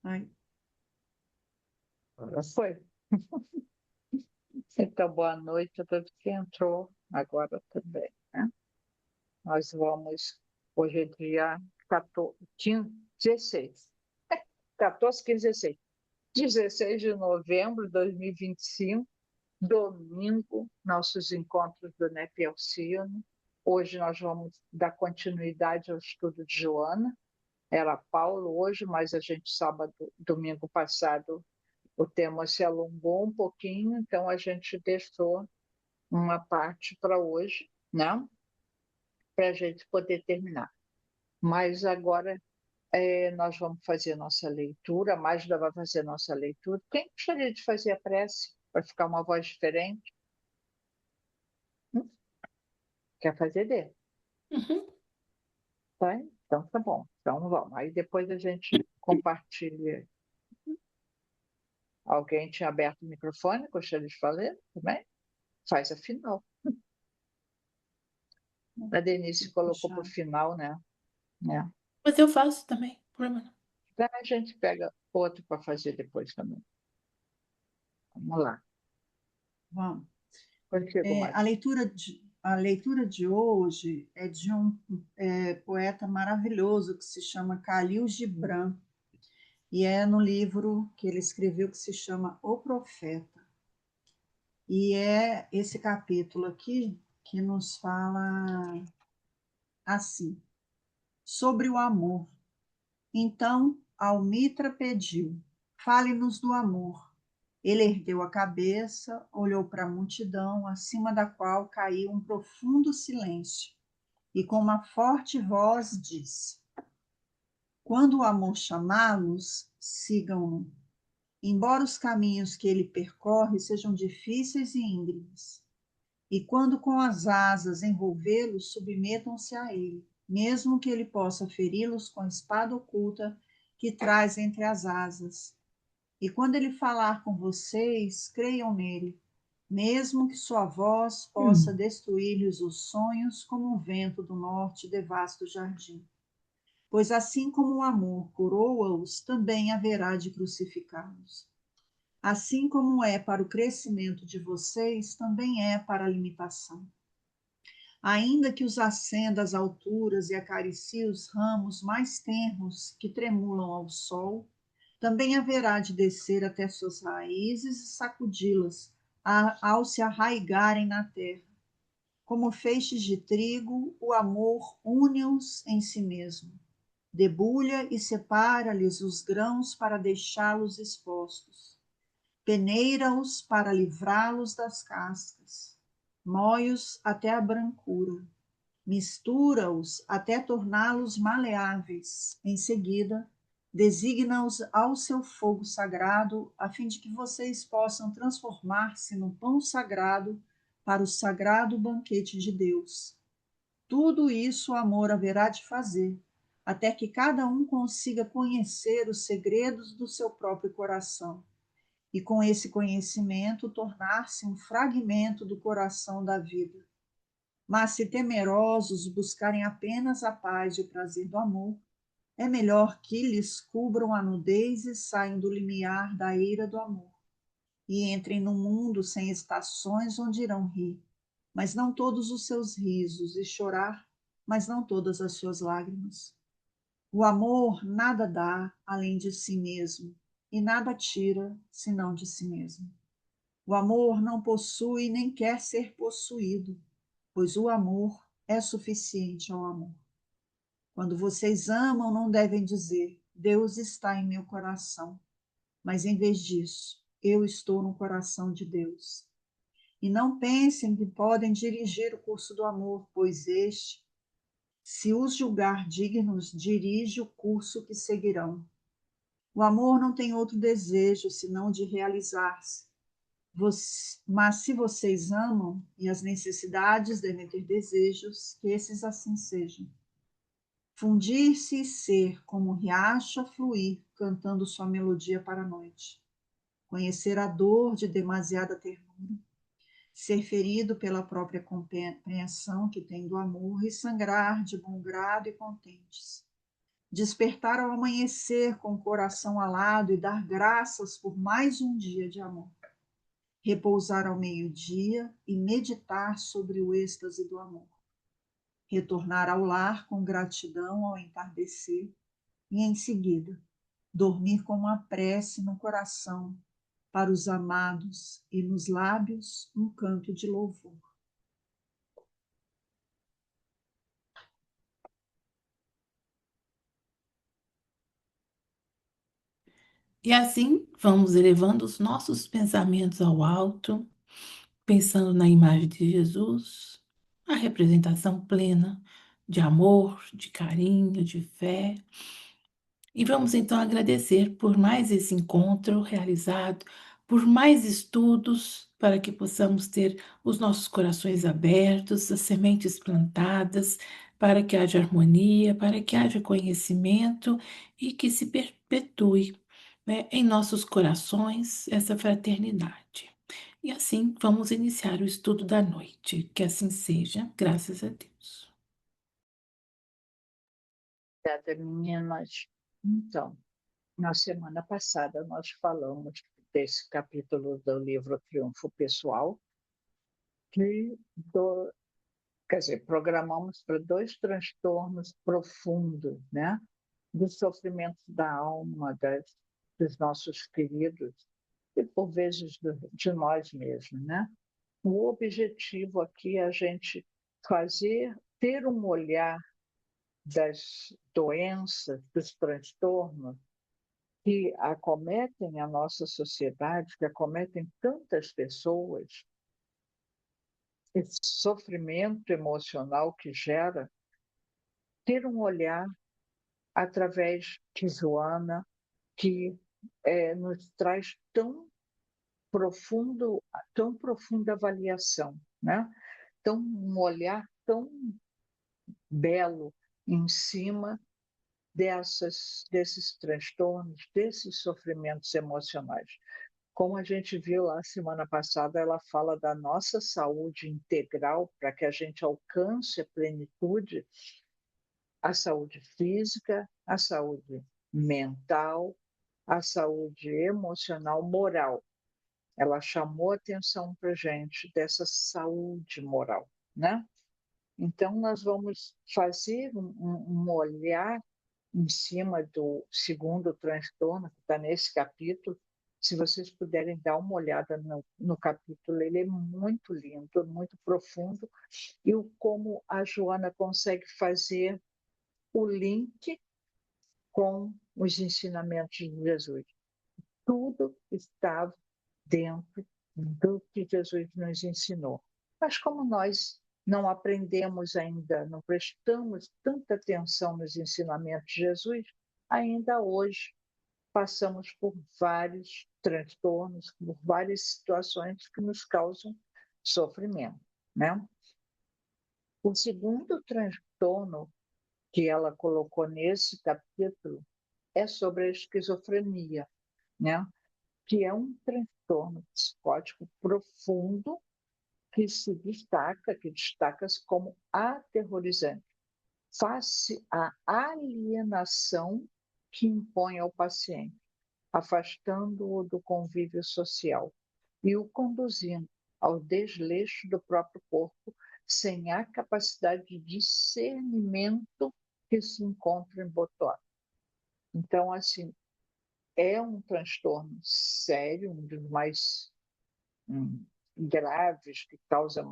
Ai, Agora foi. Então, boa noite a todos que entrou agora também, né? Nós vamos, hoje é dia 14, 16, 14, 15, 16. 16 de novembro de 2025, domingo, nossos encontros do NEP Alcione. Hoje nós vamos dar continuidade ao estudo de Joana. Era Paulo hoje, mas a gente, sábado, domingo passado, o tema se alongou um pouquinho, então a gente deixou uma parte para hoje, né? Para a gente poder terminar. Mas agora nós vamos fazer nossa leitura, a Magda vai fazer nossa leitura. Quem gostaria de fazer a prece? Vai ficar uma voz diferente? Hum? Quer fazer dele? uhum. Tá? Então tá bom. Então vamos. Aí depois a gente compartilha. Alguém tinha aberto o microfone, gostaria de falar também? Faz a final. A Denise colocou para o Puxado. final, né? É. Mas eu faço também, problema não. Daí a gente pega outro para fazer depois também. Vamos lá. Vamos. Contigo, É, Márcio. a leitura de hoje é de um poeta maravilhoso que se chama Khalil Gibran, e é no livro que ele escreveu que se chama O Profeta. E é esse capítulo aqui que nos fala assim, sobre o amor. Então Almitra pediu: fale-nos do amor. Ele ergueu a cabeça, olhou para a multidão, acima da qual caiu um profundo silêncio, e com uma forte voz disse: quando o amor chamá-los, sigam-no, embora os caminhos que ele percorre sejam difíceis e íngremes. E quando com as asas envolvê-los, submetam-se a ele, mesmo que ele possa feri-los com a espada oculta que traz entre as asas. E quando ele falar com vocês, creiam nele, mesmo que sua voz possa destruir-lhes os sonhos como o vento do norte devasta o jardim. Pois assim como o amor coroa-os, também haverá de crucificá-los. Assim como é para o crescimento de vocês, também é para a limitação. Ainda que os acenda às alturas e acaricie os ramos mais tenros que tremulam ao sol, também haverá de descer até suas raízes e sacudi-las ao se arraigarem na terra. Como feixes de trigo, o amor une-os em si mesmo. Debulha e separa-lhes os grãos para deixá-los expostos. Peneira-os para livrá-los das cascas. Moe-os até a brancura. Mistura-os até torná-los maleáveis. Em seguida, designa-os ao seu fogo sagrado, a fim de que vocês possam transformar-se no pão sagrado para o sagrado banquete de Deus. Tudo isso o amor haverá de fazer, até que cada um consiga conhecer os segredos do seu próprio coração, e com esse conhecimento tornar-se um fragmento do coração da vida. Mas se temerosos buscarem apenas a paz e o prazer do amor, é melhor que lhes cubram a nudez e saiam do limiar da ira do amor, e entrem no mundo sem estações onde irão rir, mas não todos os seus risos, e chorar, mas não todas as suas lágrimas. O amor nada dá além de si mesmo, e nada tira senão de si mesmo. O amor não possui nem quer ser possuído, pois o amor é suficiente ao amor. Quando vocês amam, não devem dizer: Deus está em meu coração, mas em vez disso, eu estou no coração de Deus. E não pensem que podem dirigir o curso do amor, pois este, se os julgar dignos, dirige o curso que seguirão. O amor não tem outro desejo senão de realizar-se. Mas se vocês amam, e as necessidades devem ter desejos, que esses assim sejam. Fundir-se e ser como um riacho a fluir, cantando sua melodia para a noite. Conhecer a dor de demasiada ternura, ser ferido pela própria compreensão que tem do amor e sangrar de bom grado e contentes. despertar ao amanhecer com o coração alado e dar graças por mais um dia de amor. Repousar ao meio-dia e meditar sobre o êxtase do amor. Retornar ao lar com gratidão ao entardecer e, em seguida, dormir com uma prece no coração para os amados e nos lábios um canto de louvor. E assim vamos elevando os nossos pensamentos ao alto, pensando na imagem de Jesus, a representação plena de amor, de carinho, de fé. E vamos então agradecer por mais esse encontro realizado, por mais estudos, para que possamos ter os nossos corações abertos, as sementes plantadas, para que haja harmonia, para que haja conhecimento e que se perpetue, né, em nossos corações essa fraternidade. E assim vamos iniciar o estudo da noite. Que assim seja, graças a Deus. Obrigada, meninas. Então, na semana passada nós falamos desse capítulo do livro Triunfo Pessoal, que quer dizer, programamos para 2 transtornos profundos, né? Do sofrimento da alma, dos nossos queridos e, por vezes, de nós mesmos, né? O objetivo aqui é a gente ter um olhar das doenças, dos transtornos que acometem a nossa sociedade, que acometem tantas pessoas, esse sofrimento emocional que gera, ter um olhar através de Joana, que nos traz tão profunda avaliação, né? Um olhar tão belo em cima desses transtornos, desses sofrimentos emocionais. Como a gente viu lá semana passada, ela fala da nossa saúde integral para que a gente alcance a plenitude, a saúde física, a saúde mental, a saúde emocional, moral. Ela chamou atenção para a gente dessa saúde moral, né? Então, nós vamos fazer um olhar em cima do segundo transtorno, que está nesse capítulo. Se vocês puderem dar uma olhada no capítulo, ele é muito lindo, muito profundo, e como a Joana consegue fazer o link com os ensinamentos de Jesus. Tudo estava dentro do que Jesus nos ensinou. Mas como nós não aprendemos ainda, não prestamos tanta atenção nos ensinamentos de Jesus, ainda hoje passamos por vários transtornos, por várias situações que nos causam sofrimento, né? O segundo transtorno que ela colocou nesse capítulo é sobre a esquizofrenia, né? Que é um transtorno psicótico profundo que destaca-se como aterrorizante, face à alienação que impõe ao paciente, afastando-o do convívio social e o conduzindo ao desleixo do próprio corpo, sem a capacidade de discernimento que se encontra em Botox. Então, assim, é um transtorno sério, um dos mais graves, que causa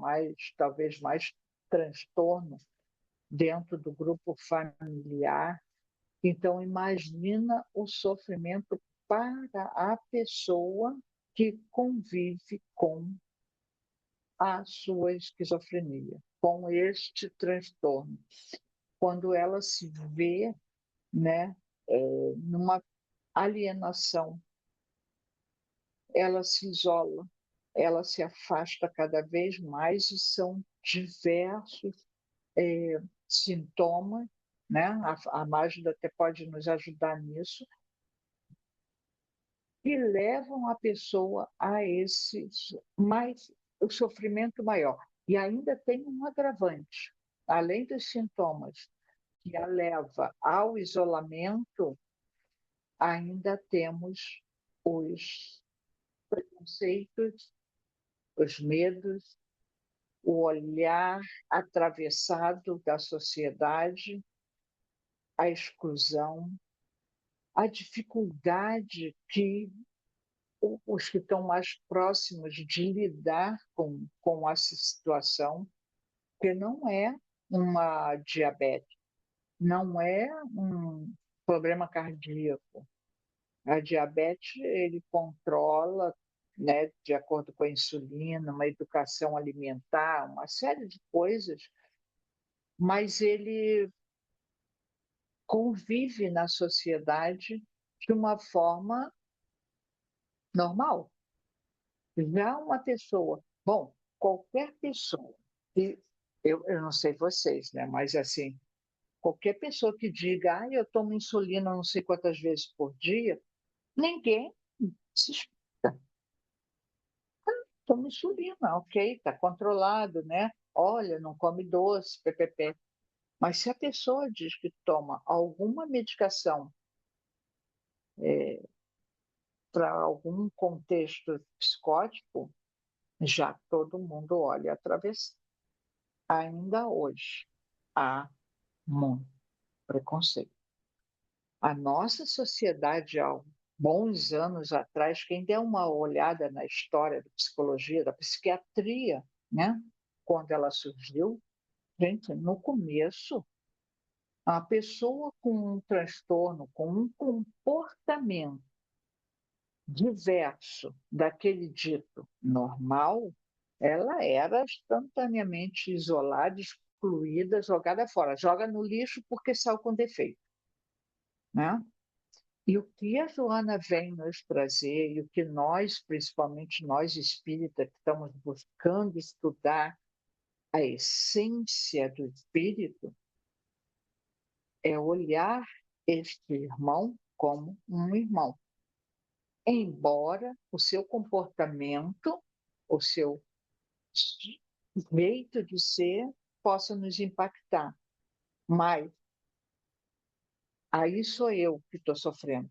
talvez mais transtorno dentro do grupo familiar. Então, imagina o sofrimento para a pessoa que convive com a sua esquizofrenia, com este transtorno. Quando ela se vê, né, numa alienação, ela se isola, ela se afasta cada vez mais e são diversos sintomas, né? A Mágida até pode nos ajudar nisso, que levam a pessoa a o sofrimento maior. E ainda tem um agravante, além dos sintomas que a leva ao isolamento, ainda temos os preconceitos, os medos, o olhar atravessado da sociedade, a exclusão, a dificuldade que os que estão mais próximos de lidar com essa situação, que não é uma diabetes, não é um problema cardíaco. A diabetes ele controla, né, de acordo com a insulina, uma educação alimentar, uma série de coisas, mas ele convive na sociedade de uma forma normal. Já uma pessoa, bom, qualquer pessoa, e eu não sei vocês, né, mas assim, qualquer pessoa que diga, eu tomo insulina não sei quantas vezes por dia, ninguém se espanta. Toma insulina, ok, está controlado, né? Olha, não come doce, ppp. Mas se a pessoa diz que toma alguma medicação para algum contexto psicótico, já todo mundo olha através. Ainda hoje há muito preconceito. A nossa sociedade, há bons anos atrás, quem der uma olhada na história da psicologia, da psiquiatria, né? Quando ela surgiu, gente, no começo, a pessoa com um transtorno, com um comportamento diverso daquele dito normal, ela era instantaneamente isolada, excluída, jogada fora. Joga no lixo porque saiu com defeito, né? E o que a Joana vem nos trazer, e o que nós, principalmente nós espíritas, que estamos buscando estudar a essência do espírito, é olhar este irmão como um irmão. Embora o seu comportamento, o seu jeito de ser, possa nos impactar. Mas aí sou eu que estou sofrendo.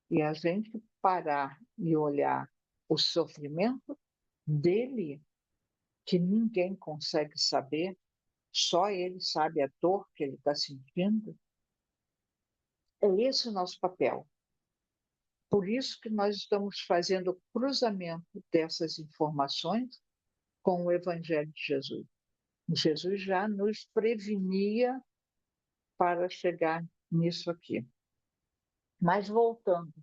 E a gente parar e olhar o sofrimento dele, que ninguém consegue saber, só ele sabe a dor que ele está sentindo, é esse o nosso papel. Por isso que nós estamos fazendo o cruzamento dessas informações com o Evangelho de Jesus. Jesus já nos prevenia para chegar nisso aqui. Mas voltando,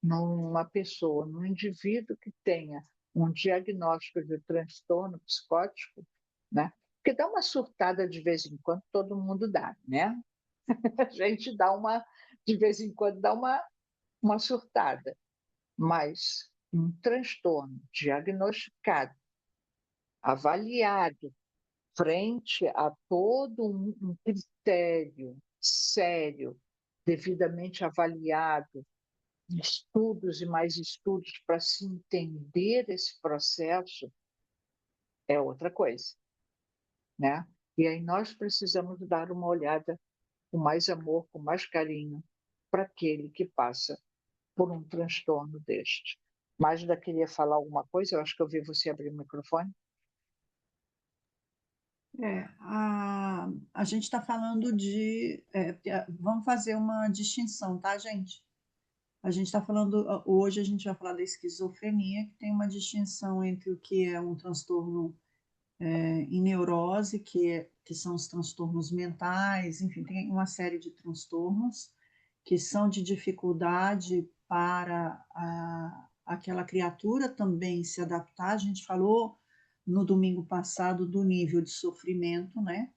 numa pessoa, num indivíduo que tenha um diagnóstico de transtorno psicótico, né? Porque dá uma surtada de vez em quando, todo mundo dá, né? A gente dá de vez em quando, dá uma surtada. Mas um transtorno diagnosticado, avaliado, frente a todo um critério sério, devidamente avaliado, estudos e mais estudos para se entender esse processo, é outra coisa, né? E aí nós precisamos dar uma olhada com mais amor, com mais carinho, para aquele que passa por um transtorno deste. Magda queria falar alguma coisa? Eu acho que eu vi você abrir o microfone. A gente está falando de. Vamos fazer uma distinção, tá, gente? A gente está falando. Hoje a gente vai falar da esquizofrenia, que tem uma distinção entre o que é um transtorno em neurose, que são os transtornos mentais, enfim, tem uma série de transtornos que são de dificuldade para aquela criatura também se adaptar. A gente falou no domingo passado do nível de sofrimento, né?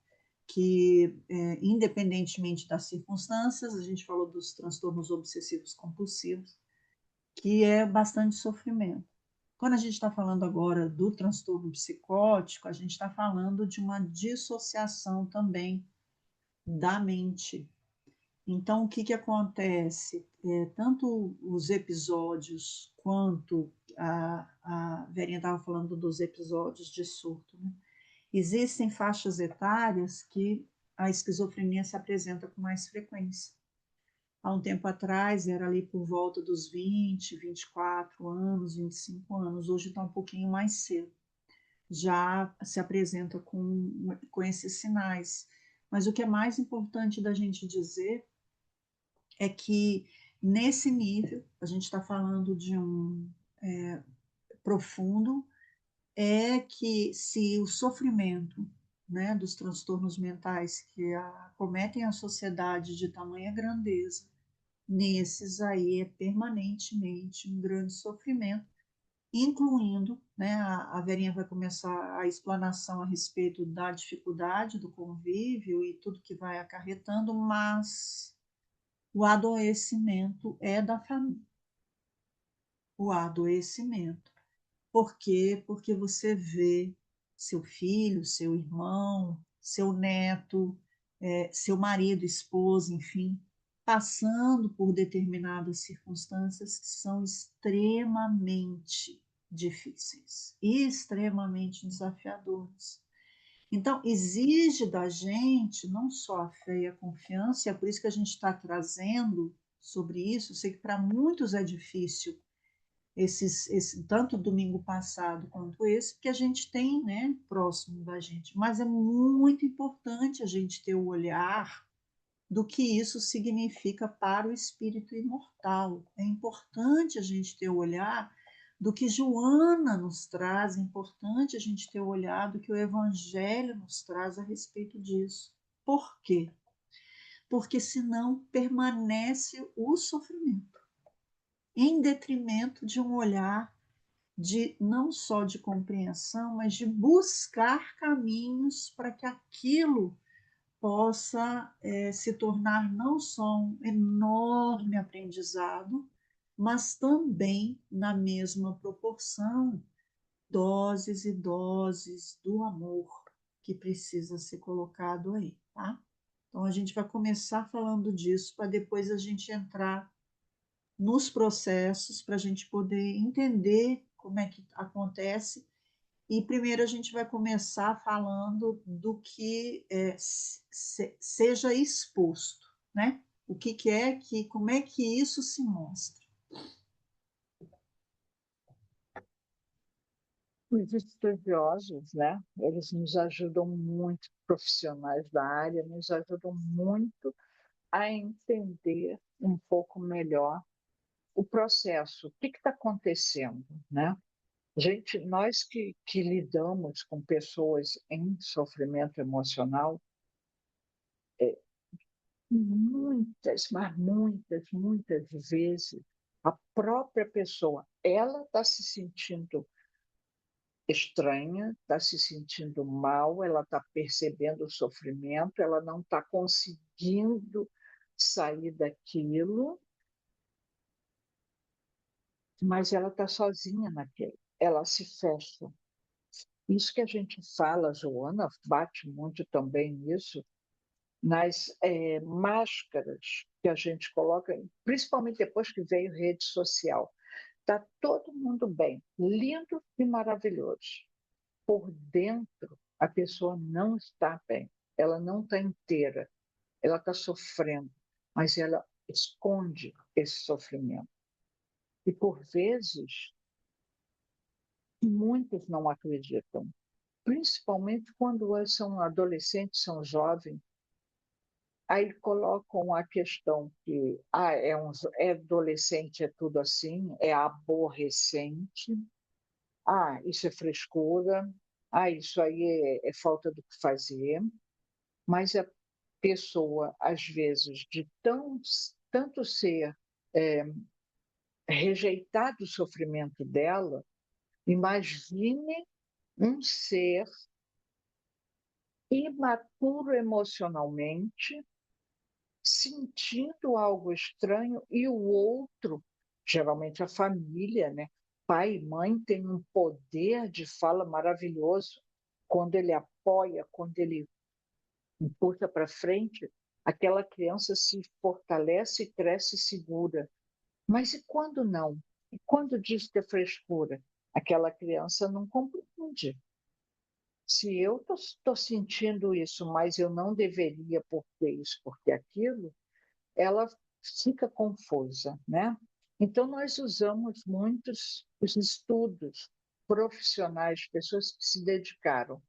Que, independentemente das circunstâncias, a gente falou dos transtornos obsessivos compulsivos, que é bastante sofrimento. Quando a gente está falando agora do transtorno psicótico, a gente está falando de uma dissociação também da mente. Então, o que, que acontece? Tanto os episódios quanto a Verinha estava falando dos episódios de surto, né? Existem faixas etárias que a esquizofrenia se apresenta com mais frequência. Há um tempo atrás era ali por volta dos 20, 24 anos, 25 anos, hoje está um pouquinho mais cedo. Já se apresenta com esses sinais. Mas o que é mais importante da gente dizer é que nesse nível, a gente está falando de um profundo, é que se o sofrimento, né, dos transtornos mentais que acometem a sociedade de tamanha grandeza, nesses aí é permanentemente um grande sofrimento, incluindo, né, a Verinha vai começar a explanação a respeito da dificuldade do convívio e tudo que vai acarretando, mas o adoecimento é da família. O adoecimento. Por quê? Porque você vê seu filho, seu irmão, seu neto, seu marido, esposa, enfim, passando por determinadas circunstâncias que são extremamente difíceis, extremamente desafiadoras. Então, exige da gente não só a fé e a confiança, e é por isso que a gente está trazendo sobre isso. Eu sei que para muitos é difícil tanto domingo passado quanto esse, que a gente tem, né, próximo da gente. Mas é muito importante a gente ter o olhar do que isso significa para o espírito imortal. É importante a gente ter o olhar do que Joana nos traz, é importante a gente ter o olhar do que o Evangelho nos traz a respeito disso. Por quê? Porque senão permanece o sofrimento, em detrimento de um olhar de não só de compreensão, mas de buscar caminhos para que aquilo possa se tornar não só um enorme aprendizado, mas também, na mesma proporção, doses e doses do amor que precisa ser colocado aí, tá? Então a gente vai começar falando disso para depois a gente entrar nos processos para a gente poder entender como é que acontece. E primeiro a gente vai começar falando do que seja exposto, né? O que é que, como é que isso se mostra? Os estudiosos, né? Eles nos ajudam muito, profissionais da área, nos ajudam muito a entender um pouco melhor o processo, o que está acontecendo, né? Gente, nós que lidamos com pessoas em sofrimento emocional, muitas, mas muitas vezes, a própria pessoa, ela está se sentindo estranha, está se sentindo mal, ela está percebendo o sofrimento, ela não está conseguindo sair daquilo, mas ela está sozinha naquilo, ela se fecha. Isso que a gente fala, Joana, bate muito também nisso, nas máscaras que a gente coloca, principalmente depois que veio rede social. Está todo mundo bem, lindo e maravilhoso. Por dentro, a pessoa não está bem, ela não está inteira, ela está sofrendo, mas ela esconde esse sofrimento. E, por vezes, muitos não acreditam, principalmente quando são adolescentes, são jovens. Aí colocam a questão que é adolescente, é tudo assim, é aborrecente, isso é frescura, isso aí é falta do que fazer, mas a pessoa, às vezes, de tanto ser é, rejeitado o sofrimento dela, imagine um ser imaturo emocionalmente, sentindo algo estranho e o outro, geralmente a família, né? Pai e mãe têm um poder de fala maravilhoso. Quando ele apoia, quando ele puxa para frente, aquela criança se fortalece e cresce segura. Mas e quando não? E quando diz que é frescura? Aquela criança não compreende. Se eu estou sentindo isso, mas eu não deveria porque isso, porque aquilo, ela fica confusa, né? Então, nós usamos muitos os estudos profissionais, pessoas que se dedicaram.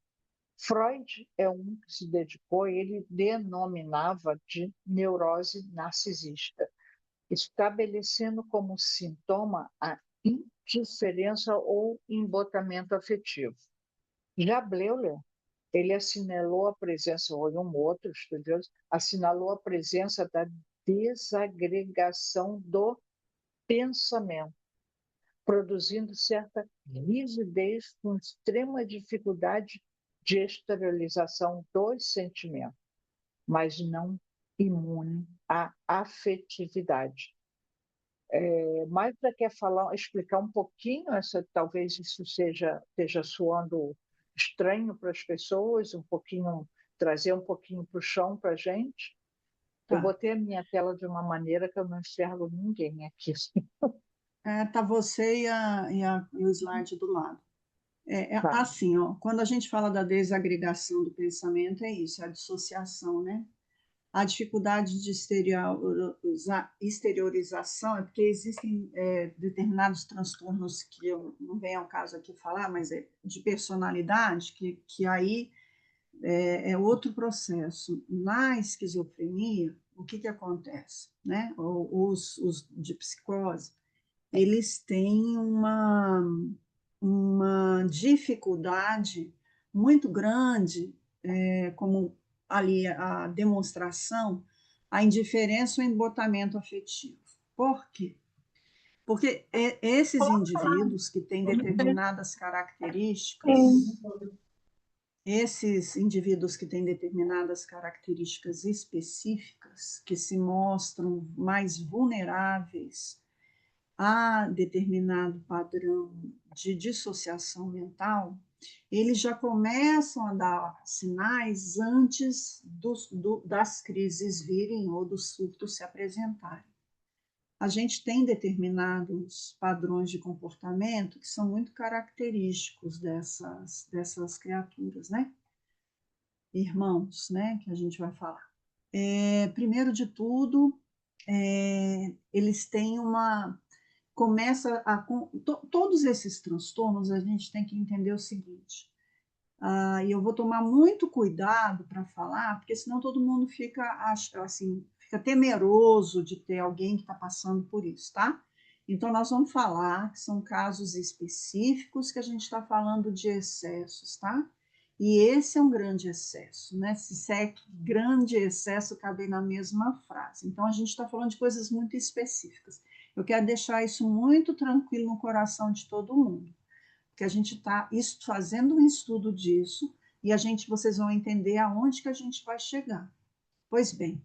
Freud é um que se dedicou, ele denominava de neurose narcisista, estabelecendo como sintoma a indiferença ou embotamento afetivo. Já Bleuler, ele assinalou a presença, ou um outro estudioso, assinalou a presença da desagregação do pensamento, produzindo certa rigidez com extrema dificuldade de exteriorização dos sentimentos, mas não imune à afetividade. Magda quer explicar um pouquinho, talvez isso esteja soando estranho para as pessoas, trazer um pouquinho para o chão para a gente. Eu Tá. botei a minha tela de uma maneira que eu não enxergo ninguém aqui. Tá você e o slide do lado. Tá. Assim, ó, quando a gente fala da desagregação do pensamento, é isso, é a dissociação, né? A dificuldade de exteriorização é porque existem determinados transtornos que eu não venho ao caso aqui falar, mas é de personalidade, que aí é outro processo. Na esquizofrenia, o que acontece? Né? Os de psicose, eles têm uma dificuldade muito grande, como ali a demonstração, a indiferença ou embotamento afetivo. Por quê? Porque esses indivíduos que têm determinadas características, específicas, que se mostram mais vulneráveis a determinado padrão de dissociação mental, eles já começam a dar sinais antes das crises virem ou dos surtos se apresentarem. A gente tem determinados padrões de comportamento que são muito característicos dessas criaturas, né? Irmãos, né? Que a gente vai falar. Primeiro de tudo, eles têm todos esses transtornos, a gente tem que entender o seguinte, e eu vou tomar muito cuidado para falar, porque senão todo mundo fica assim, fica temeroso de ter alguém que está passando por isso, tá? Então, nós vamos falar que são casos específicos que a gente está falando de excessos, tá? E esse é um grande excesso, né? Se é que grande excesso cabe na mesma frase. Então, a gente está falando de coisas muito específicas. Eu quero deixar isso muito tranquilo no coração de todo mundo, porque a gente está fazendo um estudo disso e vocês vão entender aonde que a gente vai chegar. Pois bem,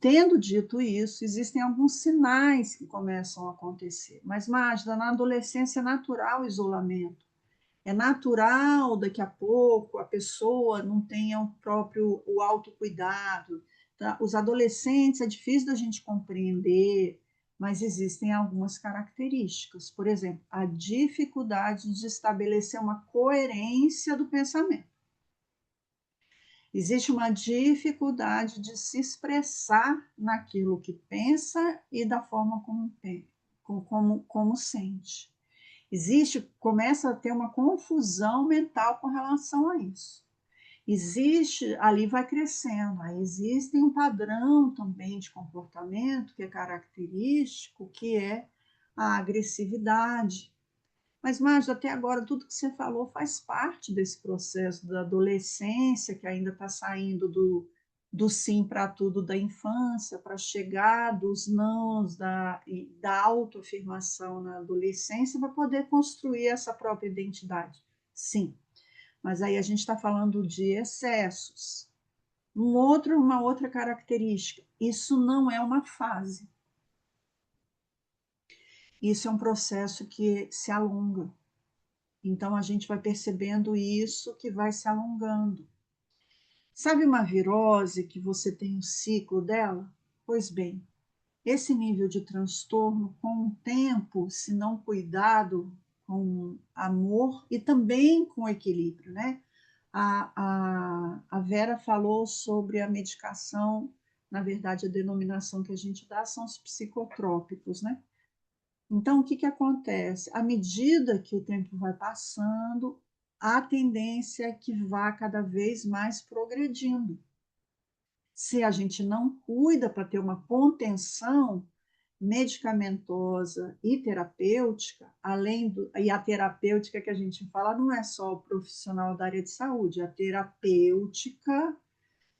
tendo dito isso, existem alguns sinais que começam a acontecer. Mas, Magda, na adolescência é natural o isolamento. É natural, daqui a pouco, a pessoa não tenha o autocuidado. Tá? Os adolescentes, é difícil da gente compreender, mas existem algumas características. Por exemplo, a dificuldade de estabelecer uma coerência do pensamento. Existe uma dificuldade de se expressar naquilo que pensa e da forma como sente. Começa a ter uma confusão mental com relação a isso. Ali vai crescendo, aí existe um padrão também de comportamento que é característico, que é a agressividade. Mas, Márcio, até agora tudo que você falou faz parte desse processo da adolescência, que ainda está saindo do sim para tudo da infância, para chegar dos nãos, da autoafirmação na adolescência, para poder construir essa própria identidade. Sim, mas aí a gente está falando de excessos. Uma outra característica, isso não é uma fase. Isso é um processo que se alonga. Então, a gente vai percebendo isso que vai se alongando. Sabe uma virose que você tem um ciclo dela? Pois bem, esse nível de transtorno, com o tempo, se não cuidado com amor e também com equilíbrio, né? A Vera falou sobre a medicação, na verdade, a denominação que a gente dá são os psicotrópicos, né? Então, o que, que acontece? À medida que o tempo vai passando, a tendência é que vá cada vez mais progredindo. Se a gente não cuida para ter uma contenção medicamentosa e terapêutica, e a terapêutica que a gente fala não é só o profissional da área de saúde, a terapêutica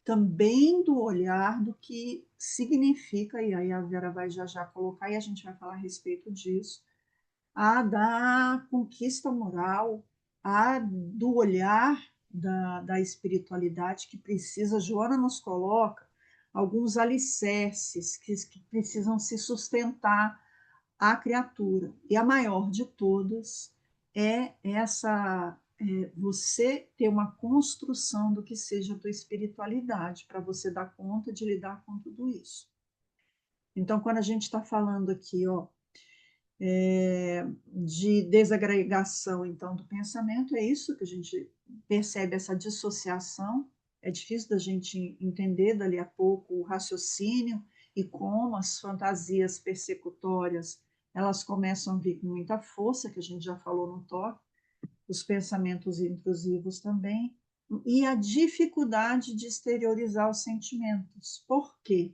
também do olhar do que significa, e aí a Vera vai já colocar e a gente vai falar a respeito disso, a da conquista moral, a do olhar da espiritualidade que precisa, Joana nos coloca alguns alicerces que precisam se sustentar a criatura. E a maior de todas é você ter uma construção do que seja a tua espiritualidade, para você dar conta de lidar com tudo isso. Então, quando a gente está falando aqui, de desagregação, então, do pensamento, é isso que a gente percebe, essa dissociação. É difícil da gente entender dali a pouco o raciocínio e como as fantasias persecutórias elas começam a vir com muita força, que a gente já falou no toque, os pensamentos intrusivos também, e a dificuldade de exteriorizar os sentimentos. Por quê?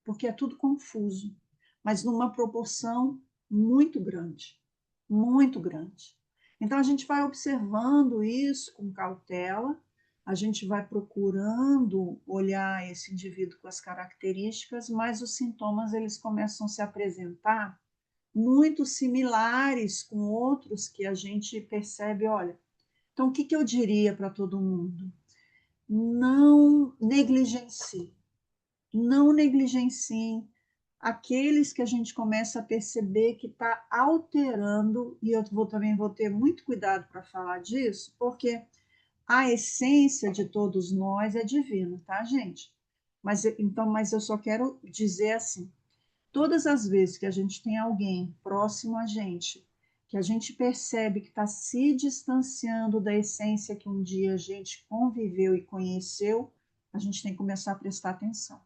Porque é tudo confuso, mas numa proporção muito grande, muito grande. Então a gente vai observando isso com cautela, a gente vai procurando olhar esse indivíduo com as características, mas os sintomas eles começam a se apresentar muito similares com outros que a gente percebe, olha. Então, o que, que eu diria para todo mundo? Não negligencie, não negligenciem aqueles que a gente começa a perceber que está alterando, e eu também vou ter muito cuidado para falar disso, porque a essência de todos nós é divina, tá, gente? Mas eu só quero dizer assim, todas as vezes que a gente tem alguém próximo a gente, que a gente percebe que está se distanciando da essência que um dia a gente conviveu e conheceu, a gente tem que começar a prestar atenção.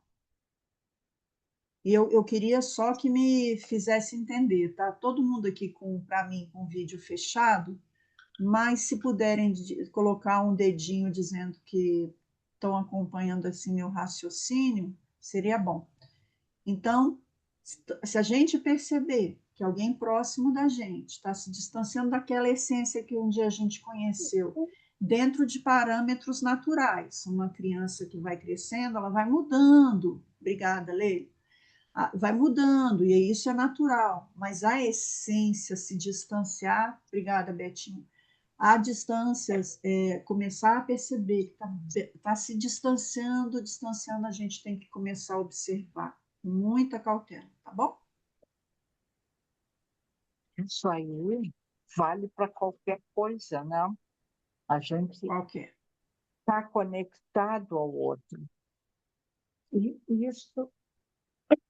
E eu queria só que me fizesse entender, tá? Todo mundo aqui para mim com o vídeo fechado, mas se puderem colocar um dedinho dizendo que estão acompanhando assim meu raciocínio, seria bom. Então, se a gente perceber que alguém próximo da gente está se distanciando daquela essência que um dia a gente conheceu, dentro de parâmetros naturais, uma criança que vai crescendo, ela vai mudando. Obrigada, Leila. Vai mudando, e isso é natural, mas a essência se distanciar, obrigada, Betinho, a distâncias, começar a perceber que está se distanciando, a gente tem que começar a observar com muita cautela, tá bom? Isso aí vale para qualquer coisa, né? A gente Qualquer. está conectado ao outro. E isso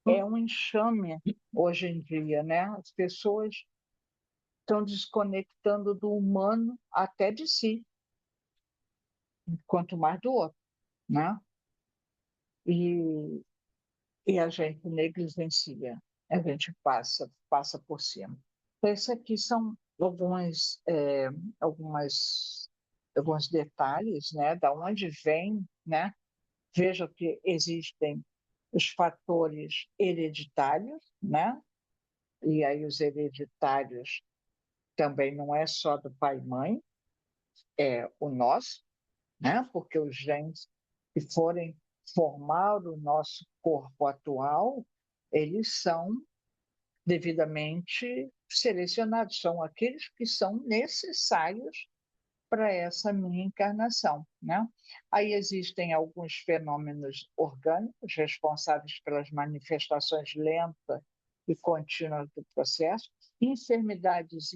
é um enxame hoje em dia, né? As pessoas estão desconectando do humano até de si, quanto mais do outro, né? E, e a gente negligencia, a gente passa por cima. Então, esses aqui são alguns detalhes, né? Da onde vem, né? Veja que existem os fatores hereditários, né? E aí os hereditários também não é só do pai e mãe, é o nosso, né? Porque os genes que forem formar o nosso corpo atual, eles são devidamente selecionados, são aqueles que são necessários para essa minha encarnação, né? Aí existem alguns fenômenos orgânicos responsáveis pelas manifestações lentas e contínuas do processo, enfermidades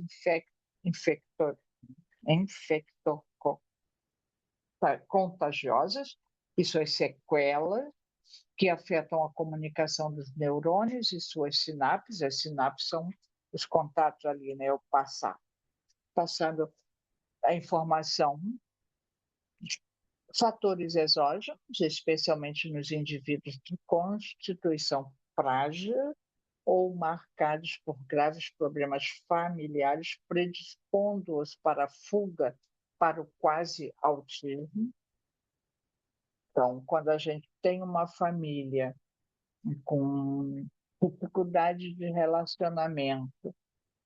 infecto-contagiosas e suas sequelas, que afetam a comunicação dos neurônios e suas sinapses. As sinapses são os contatos ali, né? O passar. passando a informação. Fatores exógenos, especialmente nos indivíduos de constituição frágil ou marcados por graves problemas familiares, predispondo-os para a fuga para o quase autismo. Então, quando a gente tem uma família com dificuldade de relacionamento,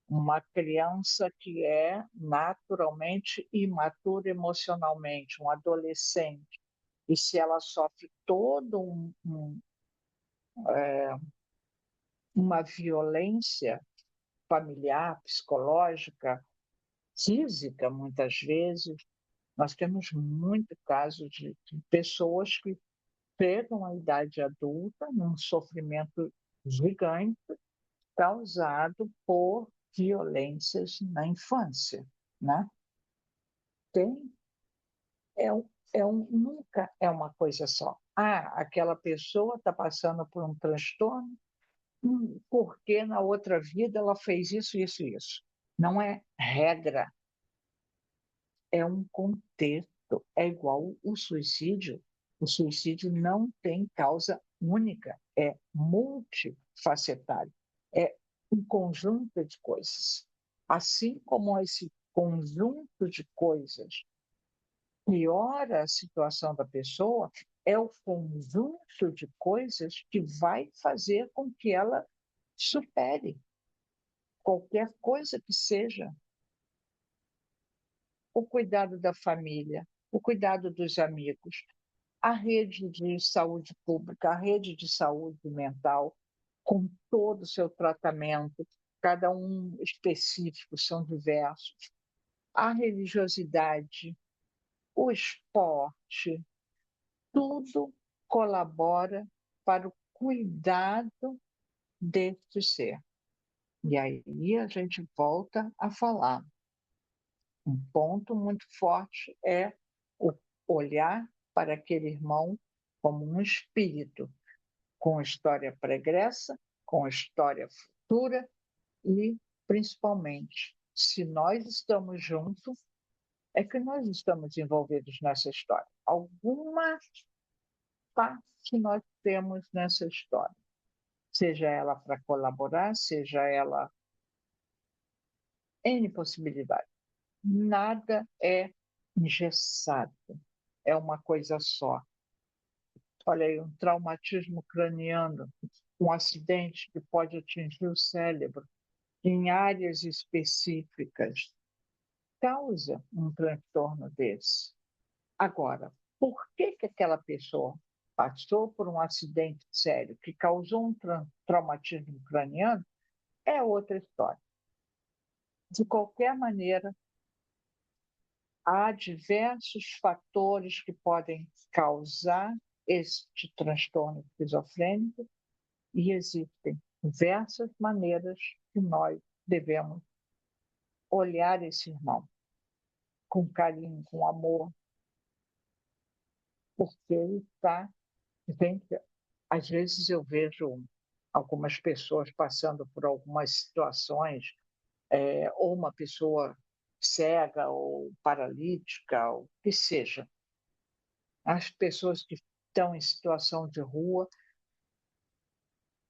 uma criança que é naturalmente imatura emocionalmente, um adolescente, e se ela sofre toda uma violência familiar, psicológica, física, muitas vezes, nós temos muito caso de pessoas que chegam à idade adulta num sofrimento gigante causado por violências na infância, né? Tem nunca é uma coisa só. Aquela pessoa está passando por um transtorno porque na outra vida ela fez isso, isso e isso. Não é regra, é um contexto. É igual o suicídio. O suicídio não tem causa única, é multifacetário. É um conjunto de coisas. Assim como esse conjunto de coisas piora a situação da pessoa, é o conjunto de coisas que vai fazer com que ela supere qualquer coisa que seja. O cuidado da família, o cuidado dos amigos, a rede de saúde pública, a rede de saúde mental, com todo o seu tratamento, cada um específico, são diversos. A religiosidade, o esporte, tudo colabora para o cuidado deste ser. E aí a gente volta a falar. Um ponto muito forte é o olhar para aquele irmão como um espírito, com história pregressa, com história futura e, principalmente, se nós estamos juntos, é que nós estamos envolvidos nessa história. Alguma parte nós temos nessa história, seja ela para colaborar, seja ela N possibilidade. Nada é engessado, é uma coisa só. Olha aí, um traumatismo craniano, um acidente que pode atingir o cérebro em áreas específicas, causa um transtorno desse. Agora, por que aquela pessoa passou por um acidente sério que causou um traumatismo craniano é outra história. De qualquer maneira, há diversos fatores que podem causar este transtorno esquizofrênico e existem diversas maneiras que nós devemos olhar esse irmão com carinho, com amor, porque ele está... Gente, às vezes eu vejo algumas pessoas passando por algumas situações, ou uma pessoa cega ou paralítica, ou o que seja. As pessoas que estão em situação de rua,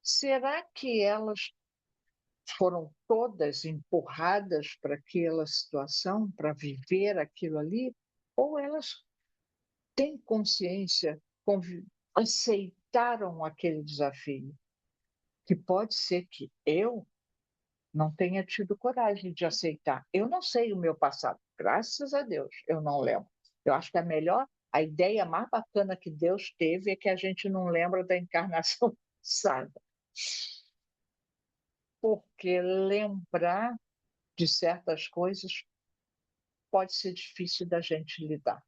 será que elas foram todas empurradas para aquela situação, para viver aquilo ali? Ou elas têm consciência, aceitaram aquele desafio? Que pode ser que eu não tenha tido coragem de aceitar. Eu não sei o meu passado, graças a Deus, eu não lembro. Eu acho que a ideia mais bacana que Deus teve é que a gente não lembra da encarnação passada. Porque lembrar de certas coisas pode ser difícil da gente lidar.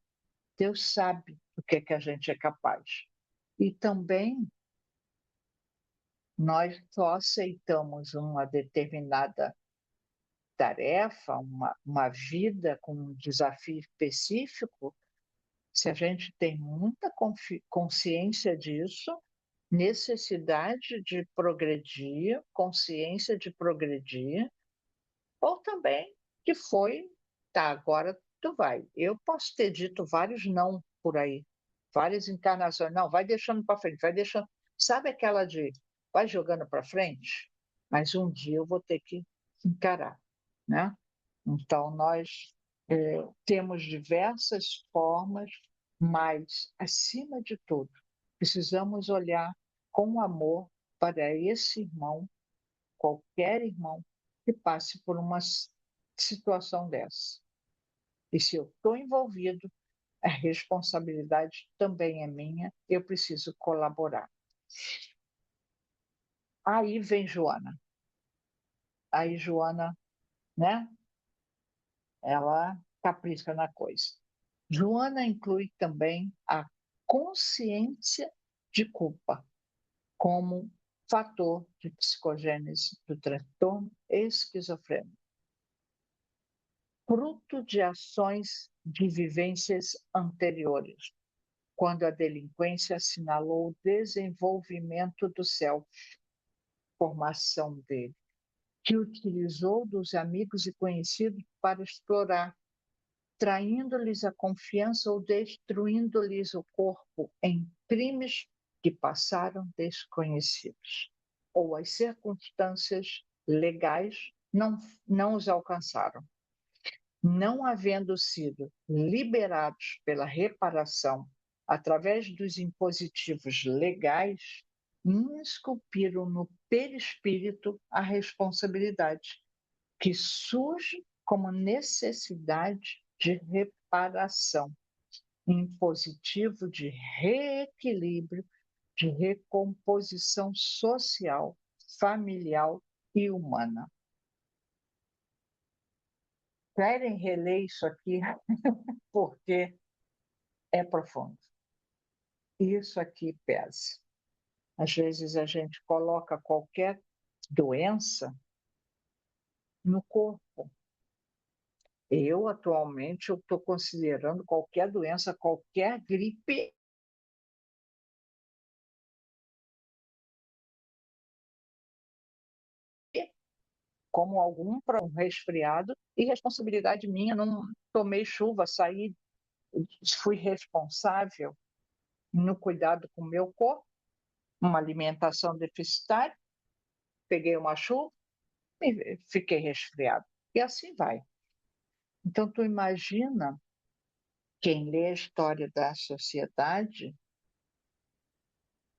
Deus sabe o que é que a gente é capaz. E também nós só aceitamos uma determinada tarefa, uma vida com um desafio específico, se a gente tem muita consciência disso, necessidade de progredir, consciência de progredir, ou também que foi Tá, agora tu vai. Eu posso ter dito vários não por aí, várias encarnações. Não, vai deixando para frente, vai deixando. Sabe aquela de vai jogando para frente? Mas um dia eu vou ter que encarar, né? Então, nós temos diversas formas, mas, acima de tudo, precisamos olhar com amor para esse irmão, qualquer irmão, que passe por uma situação dessa. E se eu estou envolvido, a responsabilidade também é minha, eu preciso colaborar. Aí vem Joana. Aí Joana, né? Ela capricha na coisa. Joana inclui também a consciência de culpa como fator de psicogênese do transtorno esquizofrênico, fruto de ações de vivências anteriores, quando a delinquência assinalou o desenvolvimento do self, formação dele, que utilizou dos amigos e conhecidos para explorar, traindo-lhes a confiança ou destruindo-lhes o corpo em crimes que passaram desconhecidos, ou as circunstâncias legais não os alcançaram. Não havendo sido liberados pela reparação através dos impositivos legais, esculpiram no perispírito a responsabilidade, que surge como necessidade de reparação, impositivo de reequilíbrio, de recomposição social, familiar e humana. Querem reler isso aqui porque é profundo. Isso aqui pesa. Às vezes a gente coloca qualquer doença no corpo. Eu, atualmente, estou considerando qualquer doença, qualquer gripe como algum resfriado e responsabilidade minha. Não tomei chuva, saí, fui responsável no cuidado com o meu corpo, uma alimentação deficitária, peguei uma chuva e fiquei resfriado. E assim vai. Então, tu imagina quem lê a história da sociedade,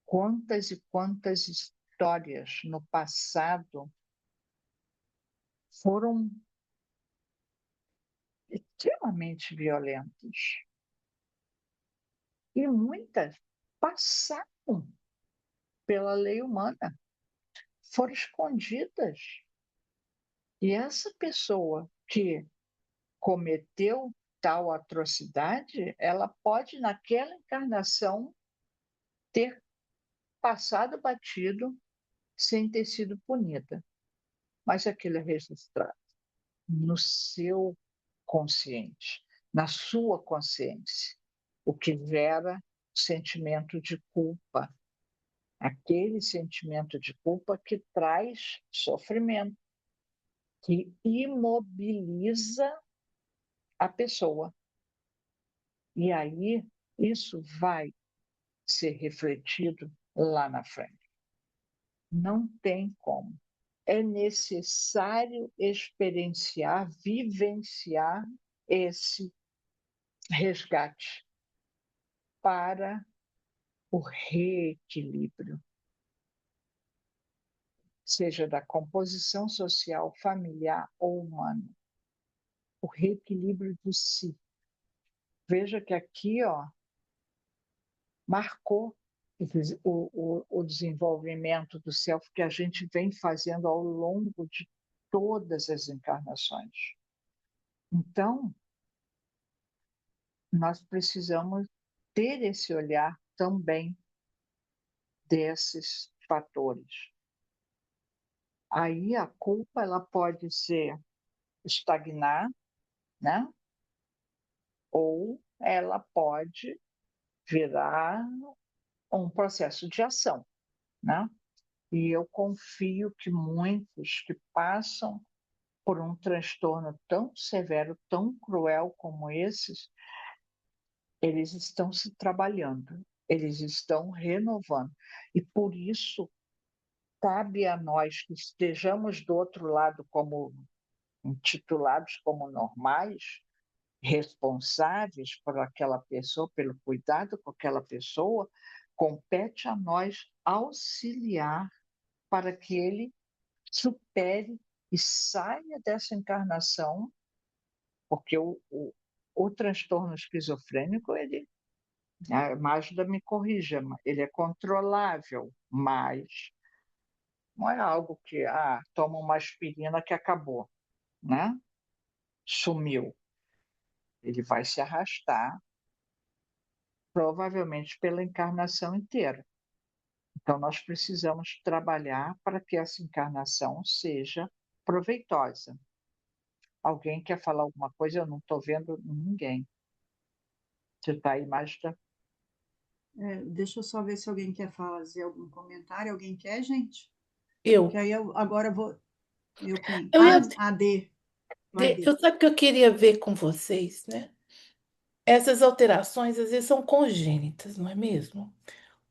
quantas e quantas histórias no passado foram extremamente violentas. E muitas passaram pela lei humana, foram escondidas. E essa pessoa que cometeu tal atrocidade, ela pode, naquela encarnação, ter passado batido sem ter sido punida. Mas aquilo é registrado no seu consciente, na sua consciência, o que gera sentimento de culpa. Aquele sentimento de culpa que traz sofrimento, que imobiliza a pessoa. E aí isso vai ser refletido lá na frente. Não tem como. É necessário experienciar, vivenciar esse resgate para o reequilíbrio, seja da composição social, familiar ou humana, o reequilíbrio de si. Veja que aqui, marcou o desenvolvimento do self que a gente vem fazendo ao longo de todas as encarnações. Então, nós precisamos ter esse olhar também desses fatores. Aí a culpa ela pode ser estagnar, né? Ou ela pode virar um processo de ação, né? E eu confio que muitos que passam por um transtorno tão severo, tão cruel como esses, eles estão se trabalhando, eles estão renovando. E por isso, cabe a nós que estejamos do outro lado como intitulados como normais, responsáveis por aquela pessoa, pelo cuidado com aquela pessoa, compete a nós auxiliar para que ele supere e saia dessa encarnação, porque o transtorno esquizofrênico, ele, a Magda me corrija, ele é controlável, mas não é algo que, toma uma aspirina que acabou, né? Sumiu. Ele vai se arrastar, provavelmente pela encarnação inteira. Então, nós precisamos trabalhar para que essa encarnação seja proveitosa. Alguém quer falar alguma coisa? Eu não estou vendo ninguém. Você está aí, Magda? Deixa eu só ver se alguém quer fazer algum comentário. Alguém quer, gente? Eu. Que aí eu agora vou. Eu quem? Eu ia A D. Vai, D. eu sabe que eu queria ver com vocês, né? Essas alterações às vezes são congênitas, não é mesmo?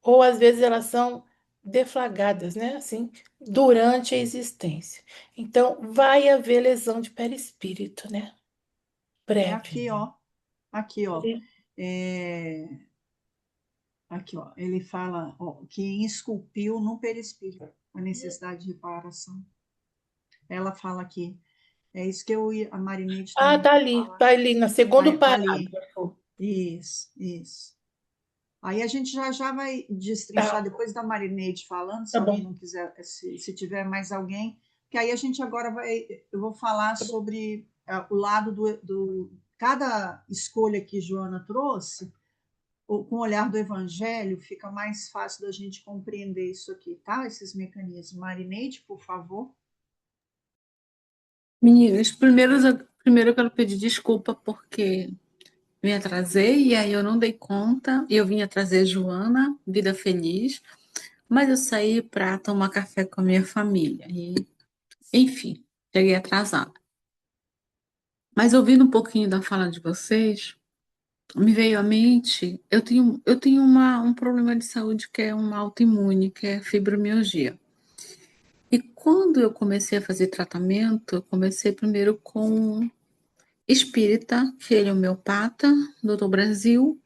Ou às vezes elas são deflagradas, né? Assim, durante a existência. Então, vai haver lesão de perispírito, né? É Breve. aqui, ó. Aqui, ó. É, aqui, ó. Ele fala ó, que esculpiu no perispírito a necessidade de reparação. Ela fala aqui. É isso que a Marinete Ah, também quer falar. tá ali, no segundo Tá ali. parágrafo. Isso, isso. Aí a gente já vai destrinchar Tá, depois da Marineide falando, se tá alguém bom. não quiser, se tiver mais alguém, que aí a gente agora eu vou falar sobre o lado cada escolha que Joana trouxe, com o olhar do Evangelho, fica mais fácil da gente compreender isso aqui, tá? Esses mecanismos. Marineide, por favor. Meninas, primeiro eu quero pedir desculpa porque me atrasei e aí eu não dei conta. Eu vinha trazer Joana, Vida Feliz, mas eu saí para tomar café com a minha família. E, enfim, cheguei atrasada. Mas ouvindo um pouquinho da fala de vocês, me veio à mente, eu tenho um problema de saúde que é uma autoimune, que é fibromialgia. E quando eu comecei a fazer tratamento, eu comecei primeiro com espírita, que ele é homeopata, doutor Brasil.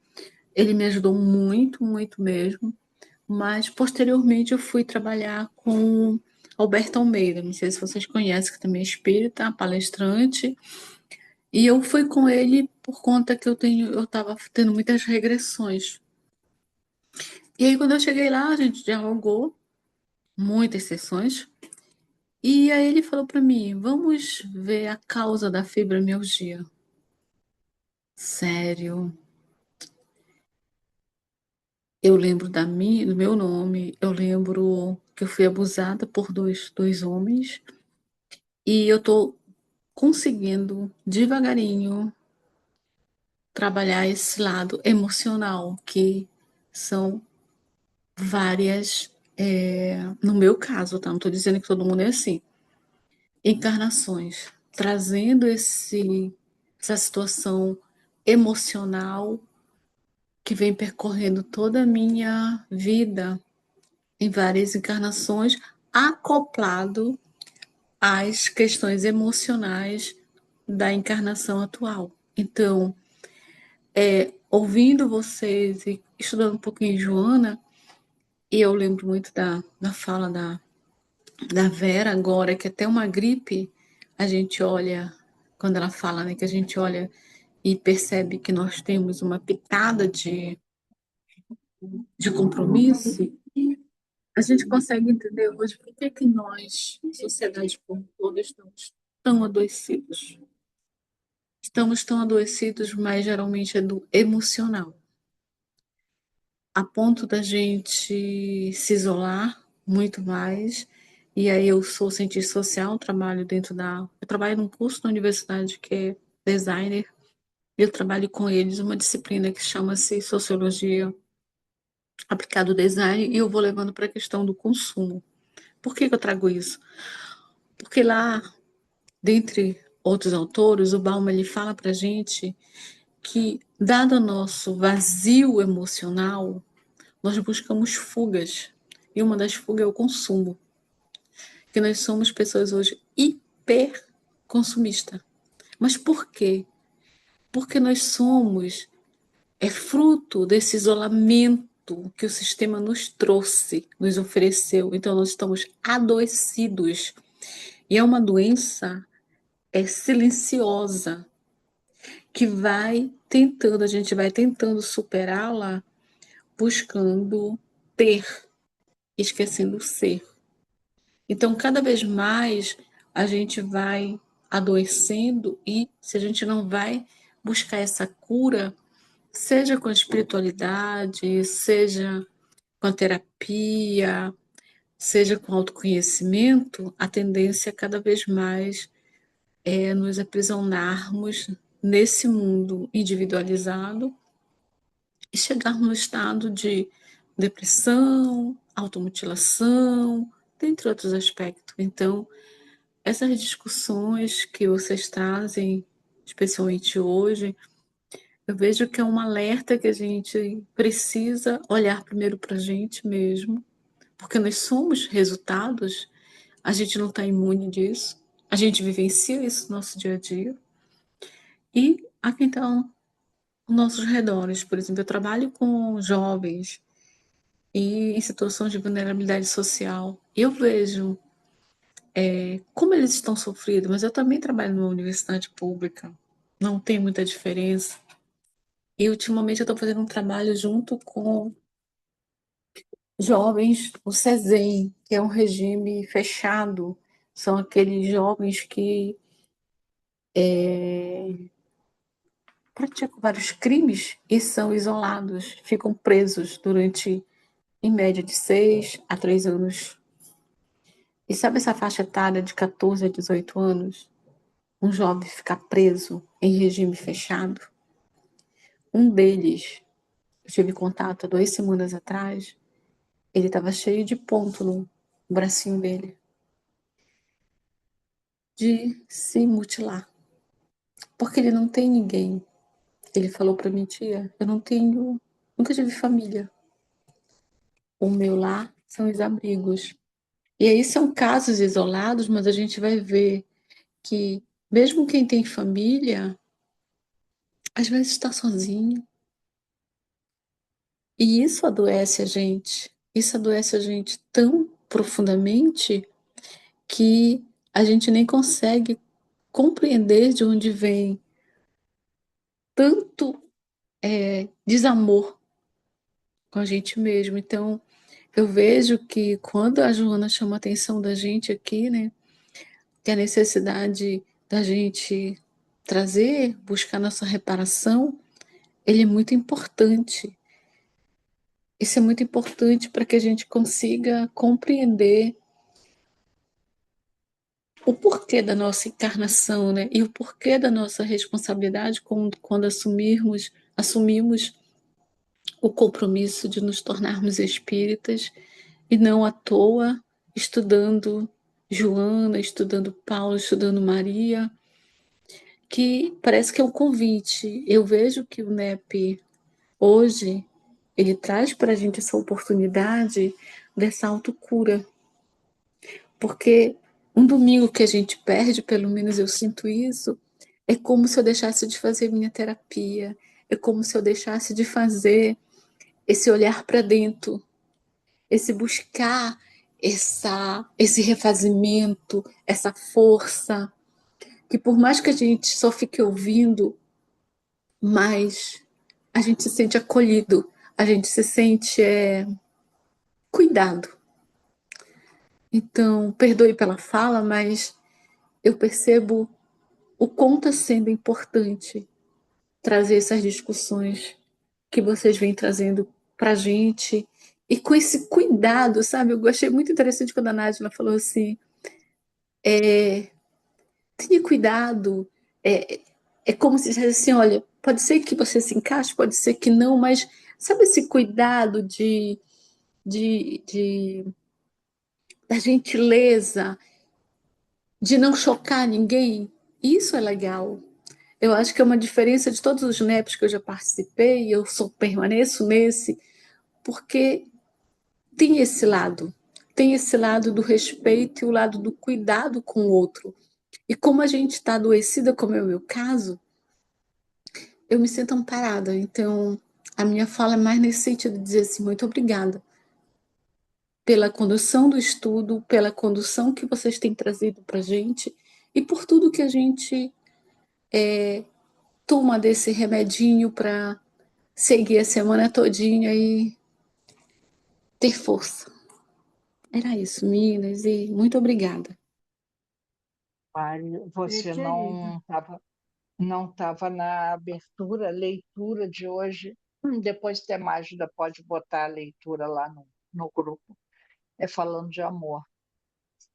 Ele me ajudou muito, muito mesmo. Mas posteriormente eu fui trabalhar com Alberto Almeida, não sei se vocês conhecem, que também é espírita, palestrante. E eu fui com ele por conta que eu estava tendo muitas regressões. E aí quando eu cheguei lá, a gente dialogou, muitas sessões. E aí ele falou para mim, vamos ver a causa da fibromialgia. Sério, eu lembro do meu nome, eu lembro que eu fui abusada por dois homens e eu tô conseguindo devagarinho trabalhar esse lado emocional, que são várias, no meu caso, tá? Não tô dizendo que todo mundo é assim, encarnações, trazendo essa situação emocional que vem percorrendo toda a minha vida em várias encarnações, acoplado às questões emocionais da encarnação atual. Então, ouvindo vocês e estudando um pouquinho Joana, e eu lembro muito da fala da Vera agora, que até uma gripe, a gente olha, quando ela fala, né, que a gente olha e percebe que nós temos uma pitada de compromisso, a gente consegue entender hoje por que nós, sociedade como toda, estamos tão adoecidos. Estamos tão adoecidos, mas geralmente é do emocional, a ponto da gente se isolar muito mais. E aí eu sou cientista social, eu trabalho num curso na universidade que é designer. Eu trabalho com eles uma disciplina que chama-se Sociologia aplicado ao design e eu vou levando para a questão do consumo. Por que eu trago isso? Porque lá dentre outros autores, o Bauman ele fala para a gente que, dado o nosso vazio emocional, nós buscamos fugas. E uma das fugas é o consumo. Que nós somos pessoas hoje hiperconsumistas. Mas por quê? Porque nós somos fruto desse isolamento que o sistema nos trouxe, nos ofereceu. Então nós estamos adoecidos. E é uma doença silenciosa que a gente vai tentando superá-la buscando ter, esquecendo o ser. Então, cada vez mais a gente vai adoecendo e se a gente não vai buscar essa cura, seja com a espiritualidade, seja com a terapia, seja com autoconhecimento, a tendência é cada vez mais nos aprisionarmos nesse mundo individualizado e chegarmos no estado de depressão, automutilação, dentre outros aspectos. Então, essas discussões que vocês trazem, especialmente hoje, eu vejo que é um alerta que a gente precisa olhar primeiro para a gente mesmo, porque nós somos resultados, a gente não está imune disso, a gente vivencia isso no nosso dia a dia. E aqui então, os nossos redores, por exemplo, eu trabalho com jovens e em situações de vulnerabilidade social. Eu vejo como eles estão sofridos, mas eu também trabalho numa universidade pública, não tem muita diferença. E ultimamente eu estou fazendo um trabalho junto com jovens, o CESEM, que é um regime fechado, são aqueles jovens que praticam vários crimes e são isolados, ficam presos durante, em média, de 6 a 3 anos. E sabe essa faixa etária de 14 a 18 anos? Um jovem ficar preso em regime fechado? Um deles, eu tive contato há 2 semanas atrás, ele estava cheio de ponto no bracinho dele, de se mutilar, porque ele não tem ninguém. Ele falou para mim, tia, eu não tenho, nunca tive família. O meu lar são os abrigos. E aí são casos isolados, mas a gente vai ver que mesmo quem tem família, às vezes está sozinho. E isso adoece a gente. Isso adoece a gente tão profundamente que a gente nem consegue compreender de onde vem tanto desamor com a gente mesmo. Então, eu vejo que quando a Joana chama a atenção da gente aqui, né, que a necessidade da gente trazer, buscar nossa reparação, ele é muito importante. Isso é muito importante para que a gente consiga compreender o porquê da nossa encarnação, né? E o porquê da nossa responsabilidade quando assumimos o compromisso de nos tornarmos espíritas e não à toa estudando Joana, estudando Paulo, estudando Maria, que parece que é um convite. Eu vejo que o NEP hoje ele traz para a gente essa oportunidade dessa autocura, porque um domingo que a gente perde, pelo menos eu sinto isso, é como se eu deixasse de fazer minha terapia, é como se eu deixasse de fazer esse olhar para dentro, esse buscar esse refazimento, essa força, que por mais que a gente só fique ouvindo, mas a gente se sente acolhido, a gente se sente cuidado. Então, perdoe pela fala, mas eu percebo o quão está sendo importante trazer essas discussões que vocês vêm trazendo para a gente e com esse cuidado, sabe? Eu achei muito interessante quando a Nádia falou assim, tenha cuidado, é, é como se dissesse assim, olha, pode ser que você se encaixe, pode ser que não, mas sabe esse cuidado de da gentileza de não chocar ninguém. Isso é legal. Eu acho que é uma diferença de todos os NEPs que eu já participei, e eu permaneço nesse, porque tem esse lado do respeito e o lado do cuidado com o outro. E como a gente está adoecida, como é o meu caso, eu me sinto amparada. Então, a minha fala é mais nesse sentido de dizer assim, muito obrigada pela condução do estudo, pela condução que vocês têm trazido para a gente e por tudo que a gente toma desse remedinho para seguir a semana todinha e ter força. Era isso, meninas, e muito obrigada. Mari, você Querida, não estava na abertura, leitura de hoje. Depois, até Mágida pode botar a leitura lá no grupo. É falando de amor.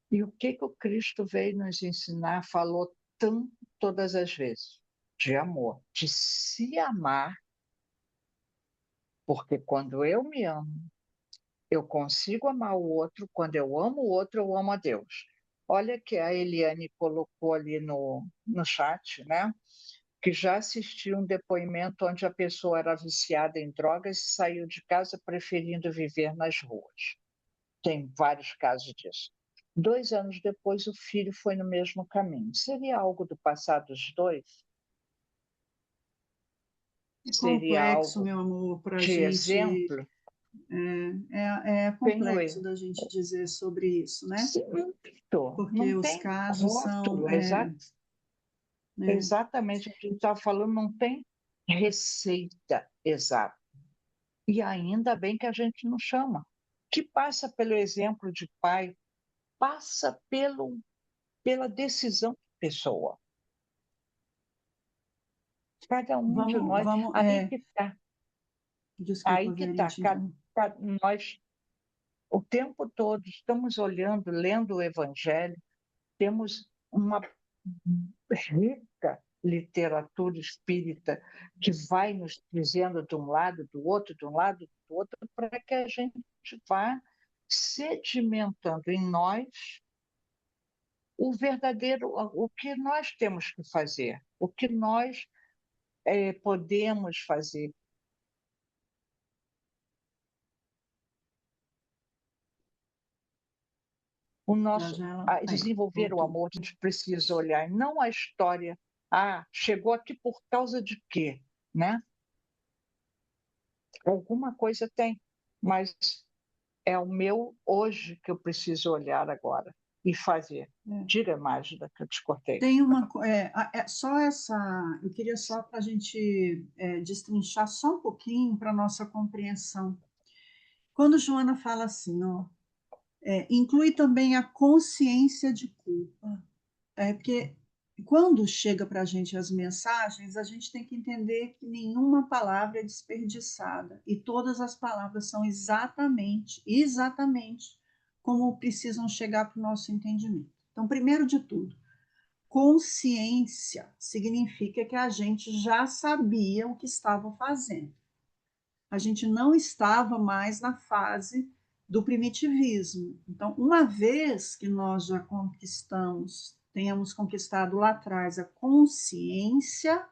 E o que o Cristo veio nos ensinar, falou tanto todas as vezes? De amor, de se amar, porque quando eu me amo, eu consigo amar o outro, quando eu amo o outro, eu amo a Deus. Olha que a Eliane colocou ali no chat, né? Que já assistiu um depoimento onde a pessoa era viciada em drogas e saiu de casa preferindo viver nas ruas. Tem vários casos disso. 2 anos depois, o filho foi no mesmo caminho. Seria algo do passado dos dois? é Seria complexo, algo meu amor, para a de gente. exemplo? É Tenho complexo eu. da gente dizer sobre isso, né? Certo. Porque Não os tem casos são, rótulo, né? exatamente o que a gente está falando, não tem receita exata. E ainda bem que a gente não chama. Que passa pelo exemplo de pai, passa pela decisão da pessoa. Cada um de Vamos, nós, vamos, aí que está, desculpa, aí que Verinha, está. te interromper. Nós, o tempo todo, estamos olhando, lendo o Evangelho, temos uma rica literatura espírita que vai nos dizendo de um lado, do outro, de um lado, do outro, para que a gente vá sedimentando em nós o verdadeiro, o que nós temos que fazer, o que nós podemos fazer. O Já nosso, já ela. Aí, desenvolver o voltou. amor, a gente precisa olhar, não a história, chegou aqui por causa de quê, né? Alguma coisa tem, mas é o meu hoje que eu preciso olhar agora e fazer. É. Diga, Mágida, que eu te cortei. Tem uma. Só essa. Eu queria só para a gente destrinchar só um pouquinho para a nossa compreensão. Quando Joana fala assim, ó, inclui também a consciência de culpa. Porque quando chega para a gente as mensagens, a gente tem que entender que nenhuma palavra é desperdiçada e todas as palavras são exatamente como precisam chegar para o nosso entendimento. Então, primeiro de tudo, consciência significa que a gente já sabia o que estava fazendo. A gente não estava mais na fase do primitivismo. Então, uma vez que nós já tenhamos conquistado lá atrás a consciência,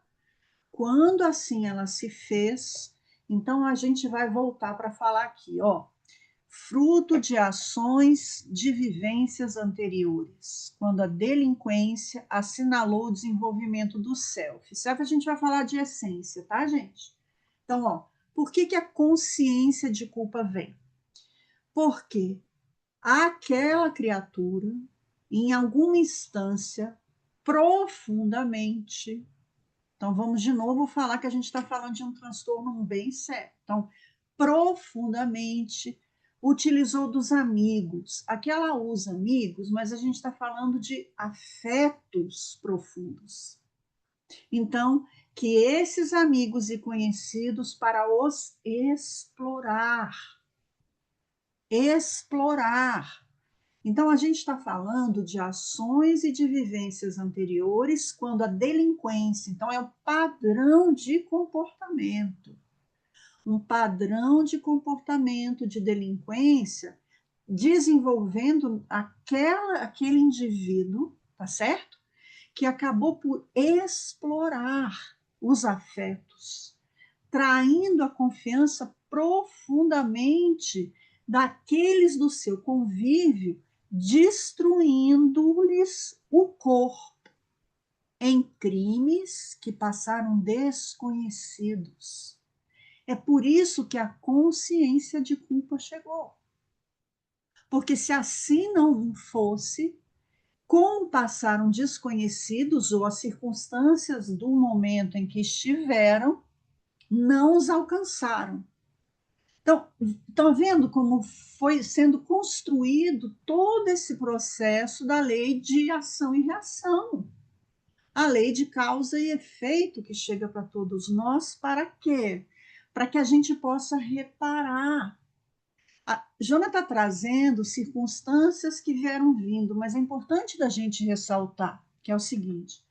quando assim ela se fez, então a gente vai voltar para falar aqui, ó, fruto de ações de vivências anteriores, quando a delinquência assinalou o desenvolvimento do self. Self a gente vai falar de essência, tá, gente? Então, ó, por que a consciência de culpa vem? Porque aquela criatura, em alguma instância, profundamente. Então, vamos de novo falar que a gente está falando de um transtorno bem sério. Então, profundamente utilizou dos amigos. Aqui ela usa amigos, mas a gente está falando de afetos profundos. Então, que esses amigos e conhecidos para os explorar. Explorar. Então, a gente está falando de ações e de vivências anteriores quando a delinquência, então, é o padrão de comportamento. Um padrão de comportamento de delinquência desenvolvendo aquele indivíduo tá certo? Que acabou por explorar os afetos, traindo a confiança profundamente daqueles do seu convívio, destruindo-lhes o corpo em crimes que passaram desconhecidos. É por isso que a consciência de culpa chegou. Porque se assim não fosse, como passaram desconhecidos ou as circunstâncias do momento em que estiveram, não os alcançaram. Então, estão vendo como foi sendo construído todo esse processo da lei de ação e reação. A lei de causa e efeito que chega para todos nós, para quê? Para que a gente possa reparar. A Jona está trazendo circunstâncias que vieram vindo, mas é importante da gente ressaltar que é o seguinte: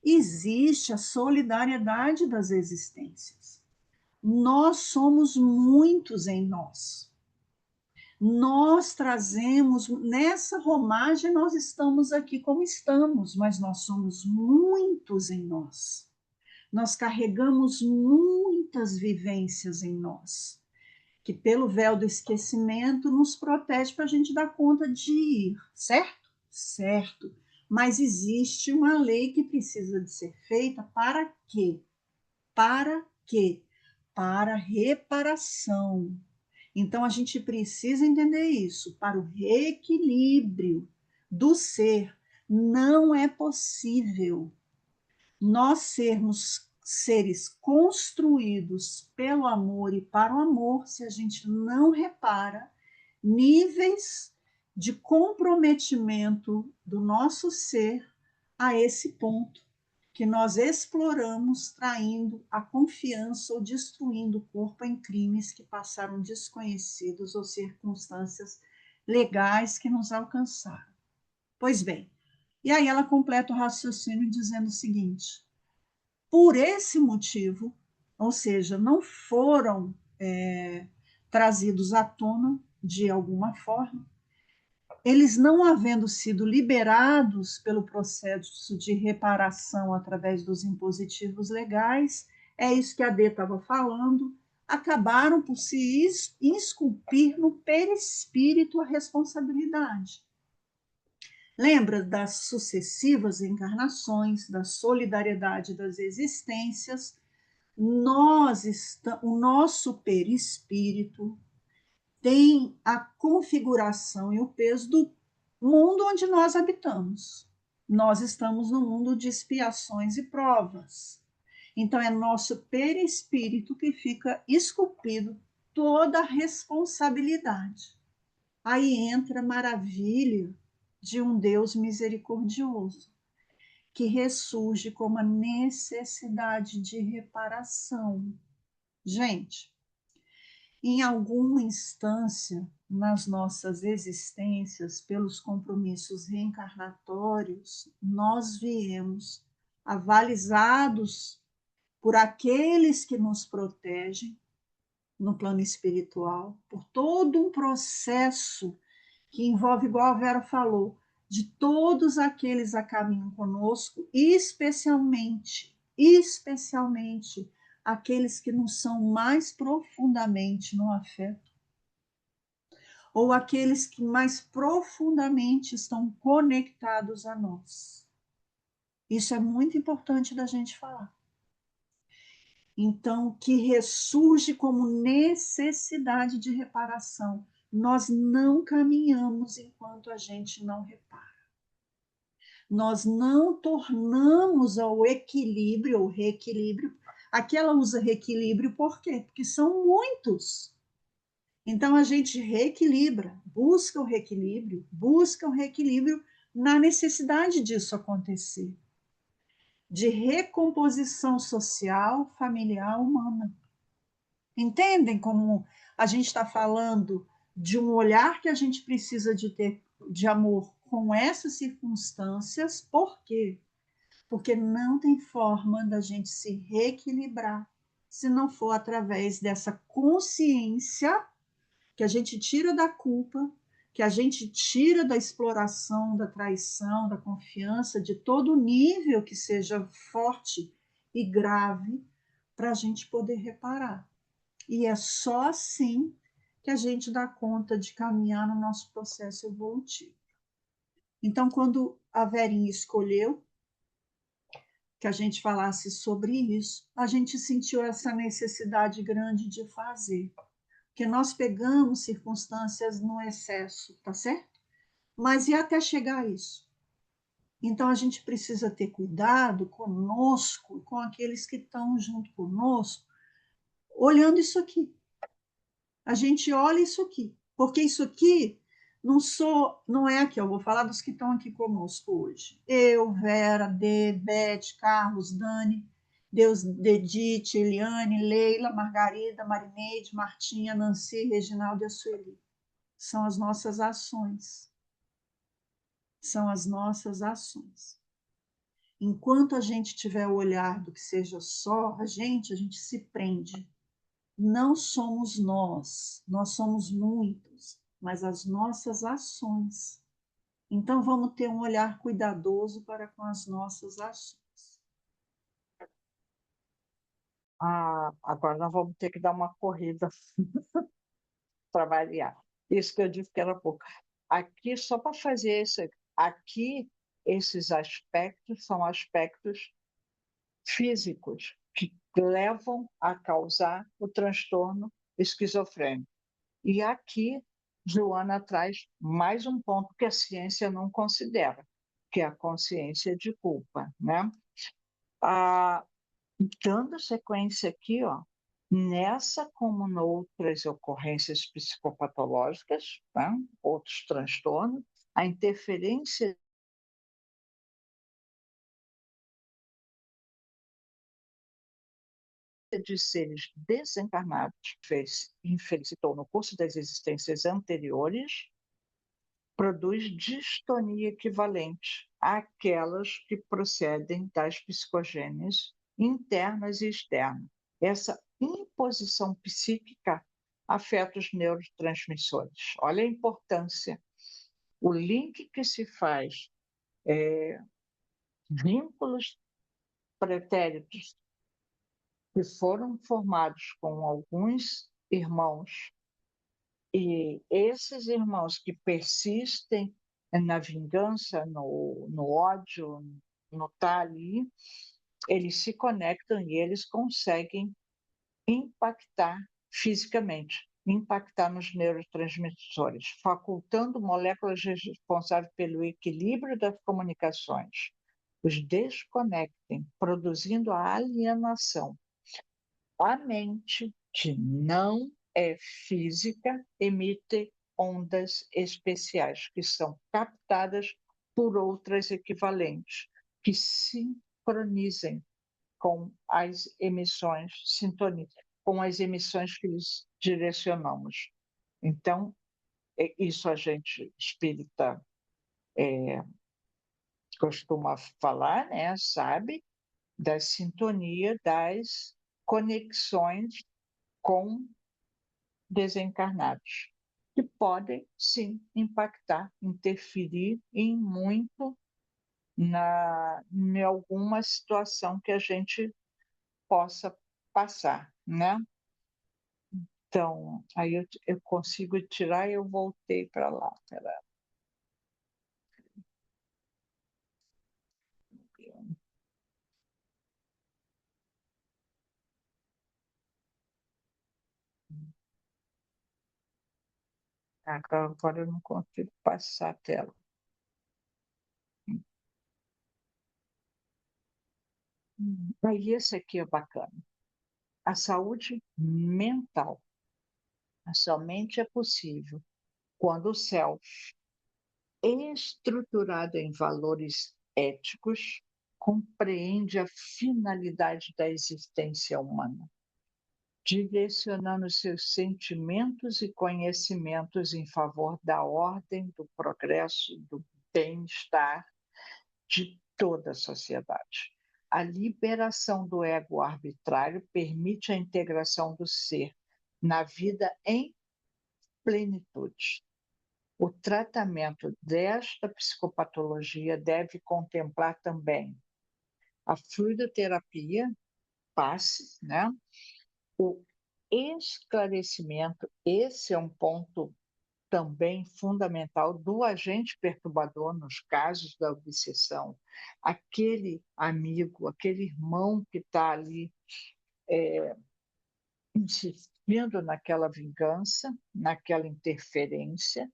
existe a solidariedade das existências. Nós somos muitos em nós. Nós trazemos, nessa romagem, nós estamos aqui como estamos, mas nós somos muitos em nós. Nós carregamos muitas vivências em nós, que pelo véu do esquecimento nos protege para a gente dar conta de ir, certo? Certo. Mas existe uma lei que precisa de ser feita para quê? Para quê? Para reparação. Então, a gente precisa entender isso. Para o reequilíbrio do ser, não é possível nós sermos seres construídos pelo amor e para o amor se a gente não repara níveis de comprometimento do nosso ser a esse ponto que nós exploramos, traindo a confiança ou destruindo o corpo em crimes que passaram desconhecidos ou circunstâncias legais que nos alcançaram. Pois bem, e aí ela completa o raciocínio dizendo o seguinte: por esse motivo, ou seja, não foram trazidos à tona de alguma forma, eles não havendo sido liberados pelo processo de reparação através dos impositivos legais, é isso que a Dê estava falando, acabaram por se esculpir no perispírito a responsabilidade. Lembra das sucessivas encarnações, da solidariedade das existências? O nosso perispírito tem a configuração e o peso do mundo onde nós habitamos. Nós estamos no mundo de expiações e provas. Então, é nosso perispírito que fica esculpido toda a responsabilidade. Aí entra a maravilha de um Deus misericordioso, que ressurge como a necessidade de reparação. Gente, em alguma instância nas nossas existências, pelos compromissos reencarnatórios, nós viemos avalizados por aqueles que nos protegem no plano espiritual, por todo um processo que envolve, igual a Vera falou, de todos aqueles a caminham conosco, especialmente aqueles que nos são mais profundamente no afeto, ou aqueles que mais profundamente estão conectados a nós. Isso é muito importante da gente falar. Então, que ressurge como necessidade de reparação. Nós não caminhamos enquanto a gente não repara. Nós não tornamos ao equilíbrio ou reequilíbrio. Aqui ela usa reequilíbrio por quê? Porque são muitos. Então a gente reequilibra, busca o reequilíbrio na necessidade disso acontecer, de recomposição social, familiar, humana. Entendem como a gente está falando de um olhar que a gente precisa de ter de amor com essas circunstâncias? Por quê? Porque não tem forma da gente se reequilibrar se não for através dessa consciência que a gente tira da culpa, que a gente tira da exploração, da traição, da confiança, de todo nível que seja forte e grave, para a gente poder reparar. E é só assim que a gente dá conta de caminhar no nosso processo evolutivo. Então, quando a Verinha escolheu que a gente falasse sobre isso, a gente sentiu essa necessidade grande de fazer. Porque nós pegamos circunstâncias no excesso, tá certo? Mas e até chegar a isso? Então a gente precisa ter cuidado conosco, com aqueles que estão junto conosco, olhando isso aqui. A gente olha isso aqui, porque isso aqui não é aqui, eu vou falar dos que estão aqui conosco hoje. Eu, Vera, Dê, Beth, Carlos, Dani, Deus, Dedite, Eliane, Leila, Margarida, Marineide, Martinha, Nancy, Reginaldo e a Sueli. São as nossas ações. São as nossas ações. Enquanto a gente tiver o olhar do que seja só a gente se prende. Não somos nós somos muitos, mas as nossas ações. Então vamos ter um olhar cuidadoso para com as nossas ações. Agora nós vamos ter que dar uma corrida para variar. Isso que eu disse que era pouco. Aqui, só para fazer isso, aqui, esses aspectos são aspectos físicos que levam a causar o transtorno esquizofrênico. E aqui, Joana traz mais um ponto que a ciência não considera, que é a consciência de culpa, né? Dando sequência aqui, ó, nessa como em outras ocorrências psicopatológicas, né, outros transtornos, a interferência de seres desencarnados, citou no curso das existências anteriores, produz distonia equivalente àquelas que procedem das psicogêneses internas e externas. Essa imposição psíquica afeta os neurotransmissores. Olha a importância. O link que se faz, vínculos pretéritos que foram formados com alguns irmãos, e esses irmãos que persistem na vingança, no ódio, no estar ali, eles se conectam e eles conseguem impactar fisicamente, impactar nos neurotransmissores, facultando moléculas responsáveis pelo equilíbrio das comunicações. Os desconectem, produzindo a alienação. A mente, que não é física, emite ondas especiais, que são captadas por outras equivalentes, que sincronizem com as emissões, com as emissões que lhes direcionamos. Então, isso a gente espírita costuma falar, né? Sabe, da sintonia das conexões com desencarnados, que podem, sim, impactar, interferir em muito em alguma situação que a gente possa passar, né? Então, aí eu consigo tirar e eu voltei para lá. Agora eu não consigo passar a tela. Aí esse aqui é bacana. A saúde mental. Somente é possível quando o self, estruturado em valores éticos, compreende a finalidade da existência humana, direcionando seus sentimentos e conhecimentos em favor da ordem, do progresso, do bem-estar de toda a sociedade. A liberação do ego arbitrário permite a integração do ser na vida em plenitude. O tratamento desta psicopatologia deve contemplar também a fluidoterapia, passe, né? O esclarecimento, esse é um ponto também fundamental do agente perturbador nos casos da obsessão, aquele amigo, aquele irmão que está ali insistindo naquela vingança, naquela interferência,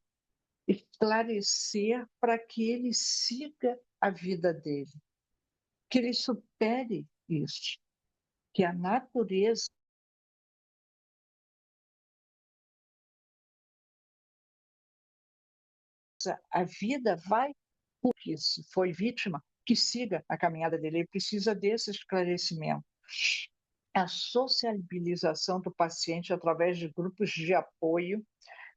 esclarecer para que ele siga a vida dele, que ele supere isso, que a natureza, a vida vai por isso, foi vítima, que siga a caminhada dele, ele precisa desse esclarecimento. A sociabilização do paciente através de grupos de apoio,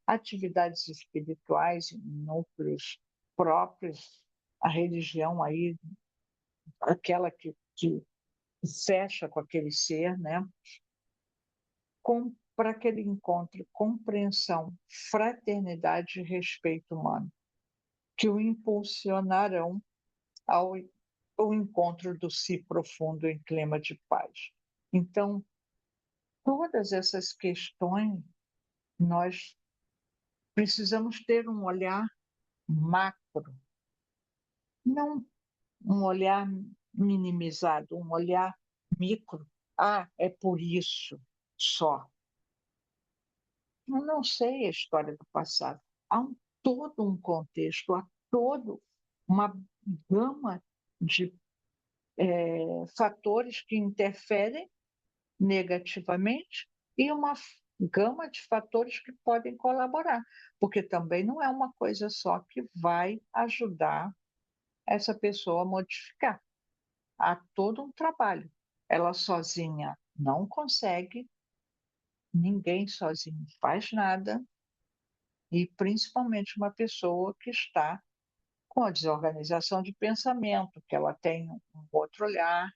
atividades espirituais, núcleos próprios, a religião aí, aquela que fecha com aquele ser, né? Para que ele encontre compreensão, fraternidade e respeito humano, que o impulsionarão ao encontro do si profundo em clima de paz. Então, todas essas questões, nós precisamos ter um olhar macro, não um olhar minimizado, um olhar micro. Ah, é por isso só. Eu não sei a história do passado. Há todo um contexto, há todo uma gama de fatores que interferem negativamente e uma gama de fatores que podem colaborar, porque também não é uma coisa só que vai ajudar essa pessoa a modificar. Há todo um trabalho. Ela sozinha não consegue, ninguém sozinho faz nada, e principalmente uma pessoa que está com a desorganização de pensamento, que ela tem um outro olhar,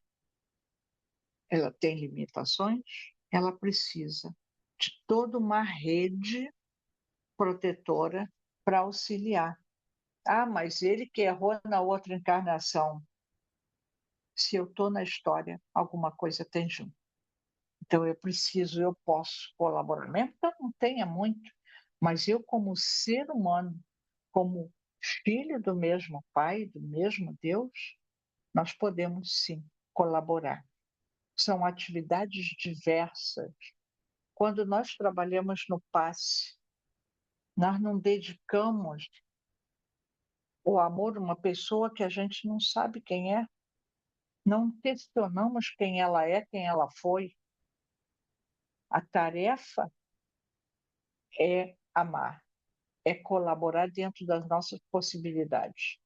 ela tem limitações, ela precisa de toda uma rede protetora para auxiliar. Ah, mas ele que errou na outra encarnação. Se eu estou na história, alguma coisa tem junto. Então eu posso colaborar, mesmo que eu não tenha muito, mas eu como ser humano, como filho do mesmo Pai, do mesmo Deus, nós podemos sim colaborar. São atividades diversas. Quando nós trabalhamos no passe, nós não dedicamos o amor a uma pessoa que a gente não sabe quem é, não questionamos quem ela é, quem ela foi. A tarefa é amar, é colaborar dentro das nossas possibilidades.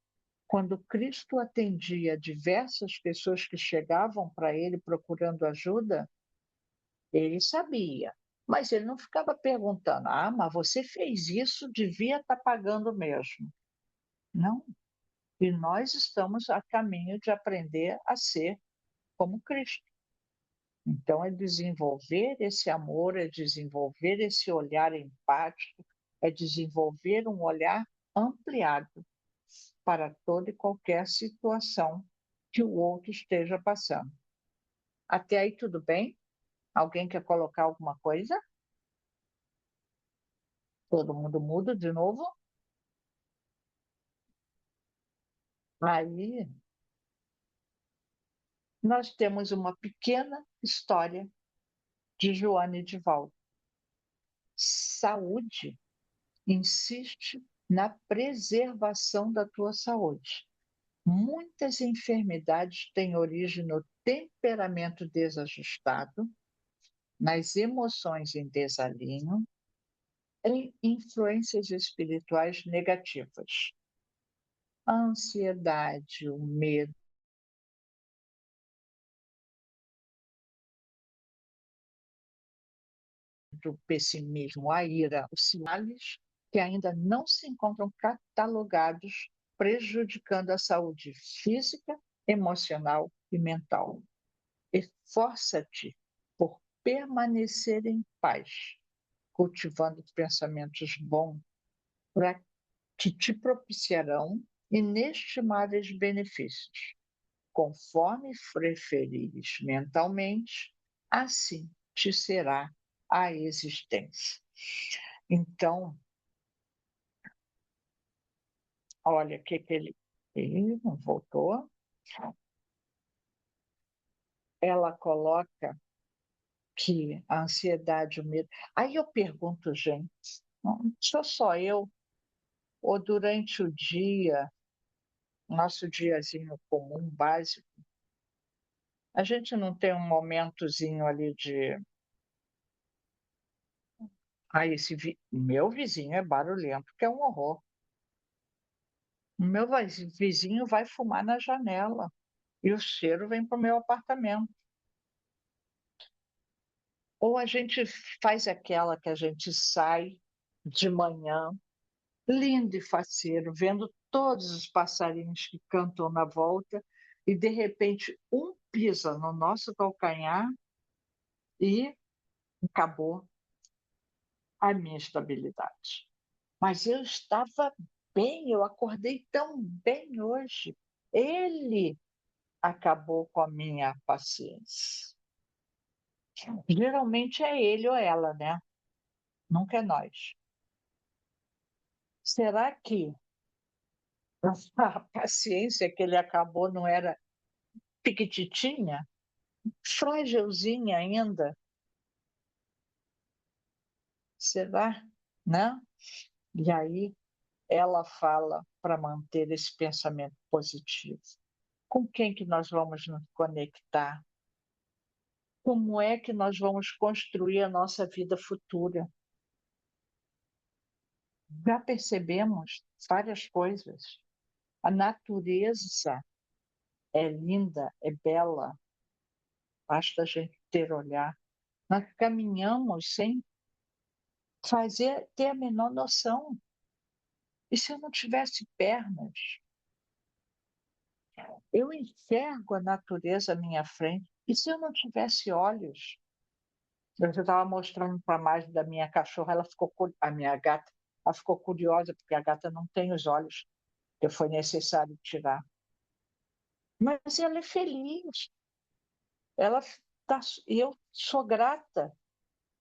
Quando Cristo atendia diversas pessoas que chegavam para ele procurando ajuda, ele sabia, mas ele não ficava perguntando: ah, mas você fez isso, devia estar pagando mesmo. Não. E nós estamos a caminho de aprender a ser como Cristo. Então, é desenvolver esse amor, é desenvolver esse olhar empático, é desenvolver um olhar ampliado para toda e qualquer situação que o outro esteja passando. Até aí, tudo bem? Alguém quer colocar alguma coisa? Todo mundo muda de novo? Aí, nós temos uma pequena história de Joana e Divaldo. Saúde insiste na preservação da tua saúde. Muitas enfermidades têm origem no temperamento desajustado, nas emoções em desalinho, em influências espirituais negativas. A ansiedade, o medo, o pessimismo, a ira, os sinais que ainda não se encontram catalogados, prejudicando a saúde física, emocional e mental. Esforça-te por permanecer em paz, cultivando pensamentos bons, para que te propiciarão inestimáveis benefícios. Conforme preferires mentalmente, assim te será a existência. Então, olha o que ele. Ele não voltou. Ela coloca que a ansiedade, o medo. Aí eu pergunto, gente, não sou só eu, ou durante o dia, nosso diazinho comum, básico, a gente não tem um momentozinho ali de. Ah, meu vizinho é barulhento, que é um horror. O meu vizinho vai fumar na janela e o cheiro vem para o meu apartamento. Ou a gente faz aquela que a gente sai de manhã, lindo e faceiro, vendo todos os passarinhos que cantam na volta, e de repente um pisa no nosso calcanhar e acabou a minha estabilidade. Mas eu estava bem, eu acordei tão bem hoje. Ele acabou com a minha paciência. Geralmente é ele ou ela, né? Nunca é nós. Será que a paciência que ele acabou não era piquititinha, frágilzinha ainda? Será? Né? E aí ela fala para manter esse pensamento positivo. Com quem que nós vamos nos conectar? Como é que nós vamos construir a nossa vida futura? Já percebemos várias coisas. A natureza é linda, é bela, basta a gente ter olhar. Nós caminhamos sem ter a menor noção. E se eu não tivesse pernas? Eu enxergo a natureza à minha frente. E se eu não tivesse olhos? Eu estava mostrando para mais da minha cachorra, a minha gata, ela ficou curiosa, porque a gata não tem os olhos que foi necessário tirar. Mas ela é feliz. Ela tá, eu sou grata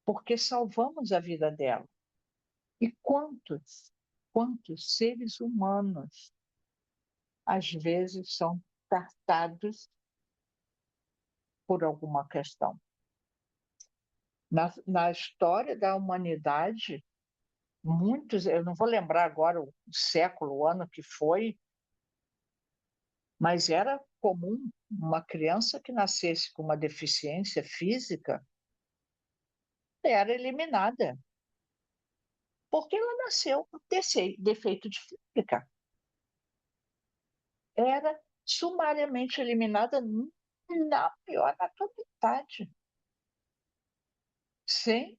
porque salvamos a vida dela. E quantos seres humanos às vezes são tratados por alguma questão? Na história da humanidade, muitos, eu não vou lembrar agora o século, o ano que foi, mas era comum uma criança que nascesse com uma deficiência física era eliminada, porque ela nasceu com defeito de física. Era sumariamente eliminada na pior naturalidade, sem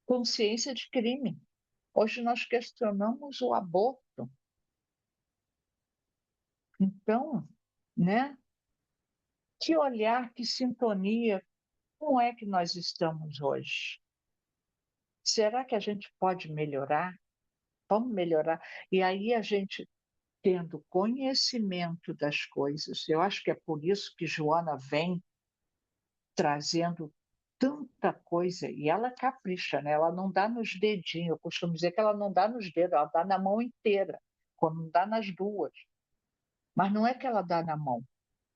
consciência de crime. Hoje nós questionamos o aborto. Então, né? Que olhar, que sintonia, como é que nós estamos hoje? Será que a gente pode melhorar? Vamos melhorar. E aí a gente tendo conhecimento das coisas, eu acho que é por isso que Joana vem trazendo tanta coisa, e ela capricha, né? Ela não dá nos dedinhos, eu costumo dizer que ela não dá nos dedos, ela dá na mão inteira, quando não dá nas duas. Mas não é que ela dá na mão,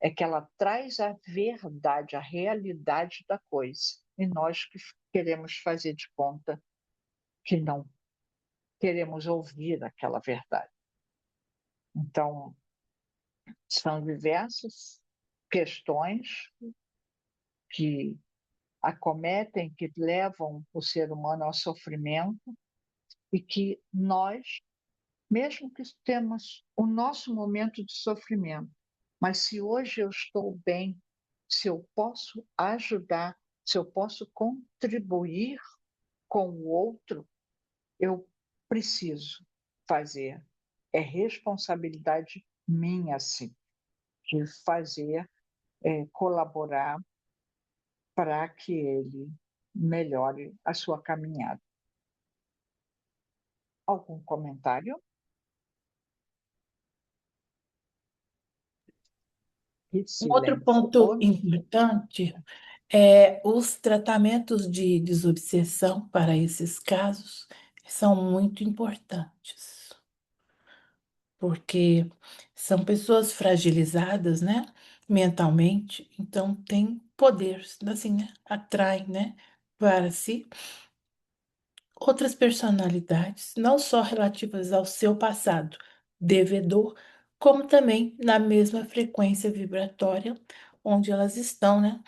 é que ela traz a verdade, a realidade da coisa. E nós que queremos fazer de conta que não queremos ouvir aquela verdade. Então, são diversas questões que acometem, que levam o ser humano ao sofrimento e que nós, mesmo que temos o nosso momento de sofrimento, mas se hoje eu estou bem, se eu posso ajudar, se eu posso contribuir com o outro, eu preciso fazer. É responsabilidade minha, sim, de fazer, colaborar para que ele melhore a sua caminhada. Algum comentário? Que Um outro silêncio. ponto importante é os tratamentos de desobsessão para esses casos são muito importantes, porque são pessoas fragilizadas, né, mentalmente, então tem poder, assim, né, atrai, né, para si outras personalidades, não só relativas ao seu passado devedor, como também na mesma frequência vibratória onde elas estão, né,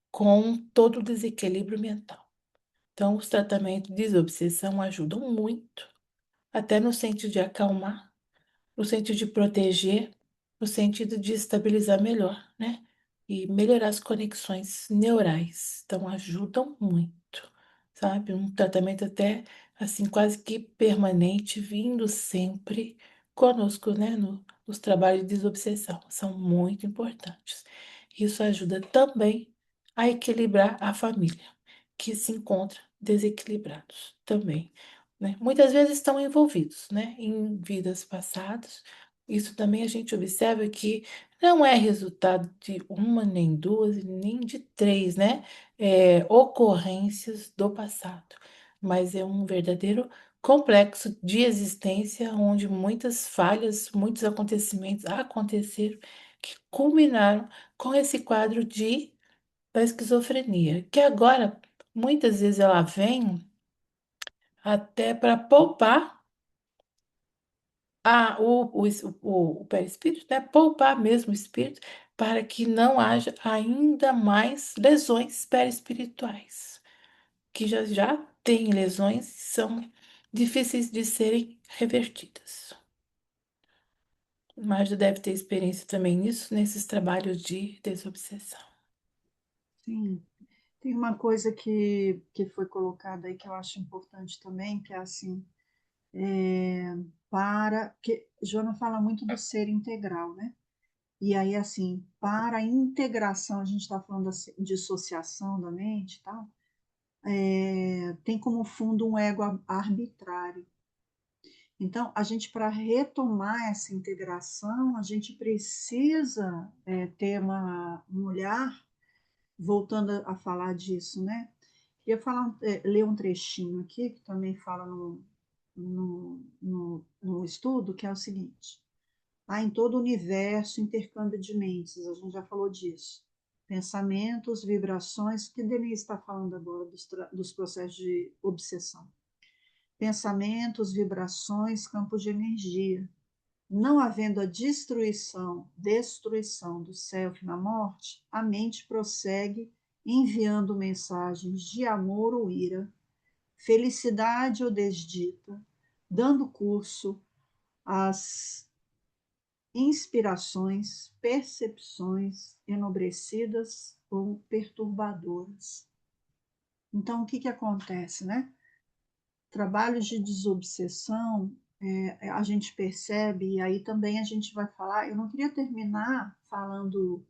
com todo o desequilíbrio mental. Então, os tratamentos de desobsessão ajudam muito, até no sentido de acalmar, no sentido de proteger, no sentido de estabilizar melhor, né? E melhorar as conexões neurais. Então, ajudam muito, sabe? Um tratamento até, assim, quase que permanente, vindo sempre conosco, né? Nos trabalhos de desobsessão. São muito importantes. Isso ajuda também a equilibrar a família, que se encontra desequilibrados também, né? Muitas vezes estão envolvidos, né, em vidas passadas. Isso também a gente observa que não é resultado de uma, nem duas, nem de três, né, ocorrências do passado, mas é um verdadeiro complexo de existência onde muitas falhas, muitos acontecimentos aconteceram que culminaram com esse quadro da esquizofrenia, que agora muitas vezes ela vem até para poupar o perispírito, né? Poupar mesmo o espírito, para que não haja ainda mais lesões perispirituais, que já tem lesões que são difíceis de serem revertidas. Mas já deve ter experiência também nisso, nesses trabalhos de desobsessão. Sim. Tem uma coisa que foi colocada aí que eu acho importante também, que é assim, que Joana fala muito do ser integral, né? E aí, assim, para a integração, a gente está falando da dissociação da mente e tal, tem como fundo um ego arbitrário. Então, a gente, para retomar essa integração, a gente precisa ter um olhar, voltando a falar disso, né? Queria ler um trechinho aqui, que também fala no estudo, que é o seguinte: há em todo o universo intercâmbio de mentes, a gente já falou disso. Pensamentos, vibrações, que Denise está falando agora dos processos de obsessão. Pensamentos, vibrações, campos de energia. Não havendo a destruição do self na morte, a mente prossegue enviando mensagens de amor ou ira, felicidade ou desdita, dando curso às inspirações, percepções enobrecidas ou perturbadoras. Então, o que acontece, né? Trabalhos de desobsessão, a gente percebe, e aí também a gente vai falar. Eu não queria terminar falando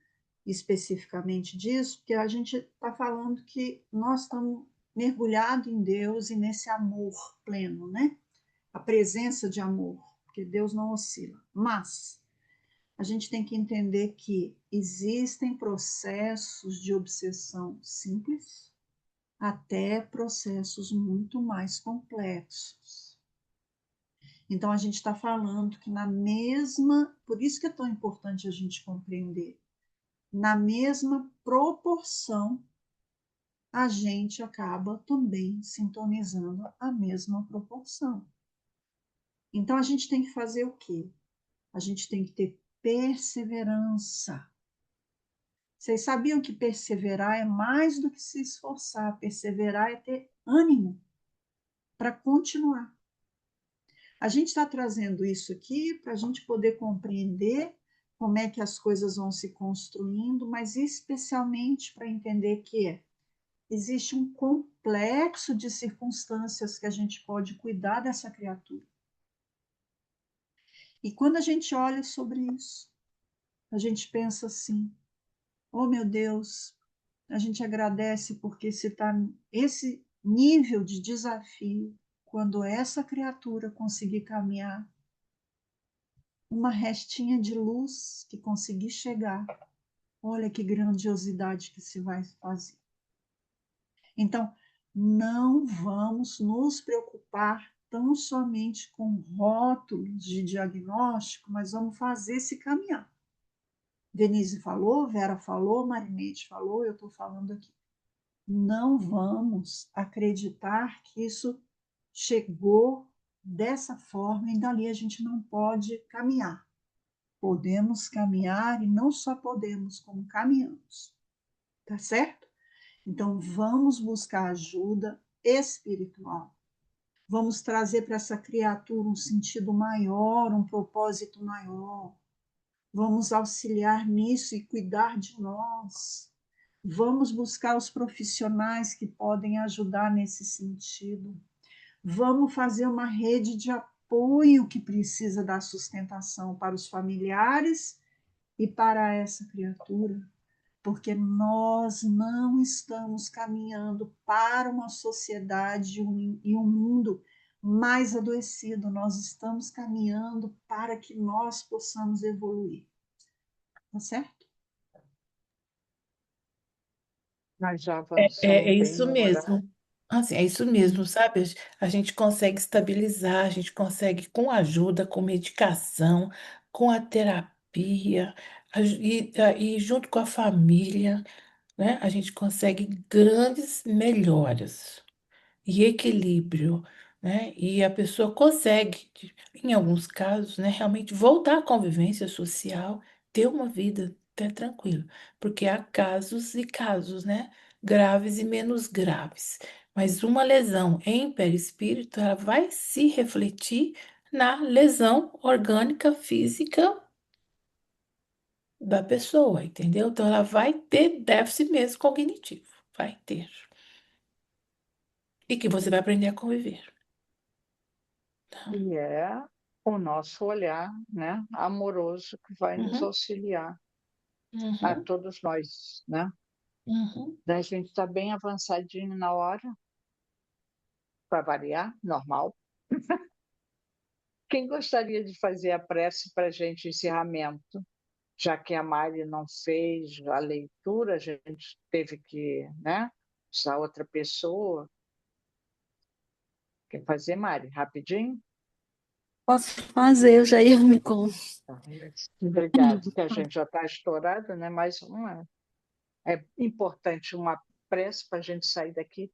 especificamente disso, porque a gente está falando que nós estamos mergulhados em Deus e nesse amor pleno, né? A presença de amor, porque Deus não oscila. Mas a gente tem que entender que existem processos de obsessão simples até processos muito mais complexos. Então, a gente está falando que por isso que é tão importante a gente compreender, na mesma proporção, a gente acaba também sintonizando a mesma proporção. Então, a gente tem que fazer o quê? A gente tem que ter perseverança. Vocês sabiam que perseverar é mais do que se esforçar? Perseverar é ter ânimo para continuar. A gente está trazendo isso aqui para a gente poder compreender como é que as coisas vão se construindo, mas especialmente para entender que existe um complexo de circunstâncias que a gente pode cuidar dessa criatura. E quando a gente olha sobre isso, a gente pensa assim: oh meu Deus, a gente agradece porque se está esse nível de desafio, quando essa criatura conseguir caminhar, uma restinha de luz que conseguir chegar, olha que grandiosidade que se vai fazer. Então, não vamos nos preocupar tão somente com rótulos de diagnóstico, mas vamos fazer esse caminhar. Denise falou, Vera falou, Marinete falou, eu estou falando aqui. Não vamos acreditar que isso chegou dessa forma e dali a gente não pode caminhar. Podemos caminhar e não só podemos, como caminhamos. Tá certo? Então, vamos buscar ajuda espiritual. Vamos trazer para essa criatura um sentido maior, um propósito maior. Vamos auxiliar nisso e cuidar de nós. Vamos buscar os profissionais que podem ajudar nesse sentido. Vamos fazer uma rede de apoio que precisa dar sustentação para os familiares e para essa criatura, porque nós não estamos caminhando para uma sociedade e um mundo mais adoecido, nós estamos caminhando para que nós possamos evoluir. Tá certo? Nós já É avançamos bem isso no horário. mesmo. Assim, é isso mesmo, sabe? A gente consegue estabilizar, a gente consegue com ajuda, com medicação, com a terapia, e junto com a família, né? A gente consegue grandes melhoras e equilíbrio, né? E a pessoa consegue, em alguns casos, né, realmente voltar à convivência social, ter uma vida até tranquila, porque há casos e casos, né? Graves e menos graves. Mas uma lesão em perispírito, ela vai se refletir na lesão orgânica física da pessoa, entendeu? Então ela vai ter déficit mesmo cognitivo, vai ter. E que você vai aprender a conviver. Tá? E é o nosso olhar, né, amoroso que vai nos Uhum, auxiliar a uhum, todos nós, né? uhum, A gente está bem avançadinho na hora, para variar, normal. Quem gostaria de fazer a prece para a gente, encerramento? Já que a Mari não fez a leitura, a gente teve que, né, usar outra pessoa. Quer fazer, Mari, rapidinho? Posso fazer, eu já ia me com. Tá. Obrigado, que a gente já está estourado, né? Mas é importante uma prece para a gente sair daqui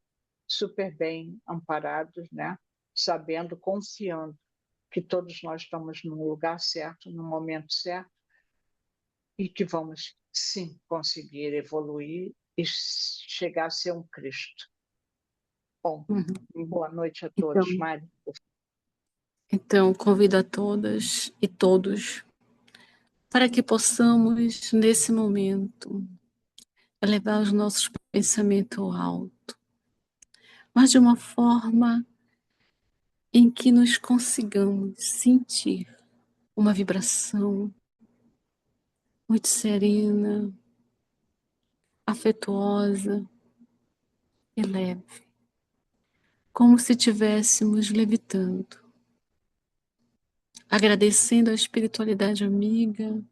super bem amparados, né? Sabendo, confiando que todos nós estamos no lugar certo, no momento certo, e que vamos, sim, conseguir evoluir e chegar a ser um Cristo. Bom, boa noite a Então, todos, Mari. então, convido a todas e todos para que possamos, nesse momento, elevar os nossos pensamentos ao alto, mas de uma forma em que nos consigamos sentir uma vibração muito serena, afetuosa e leve, como se estivéssemos levitando, agradecendo a espiritualidade amiga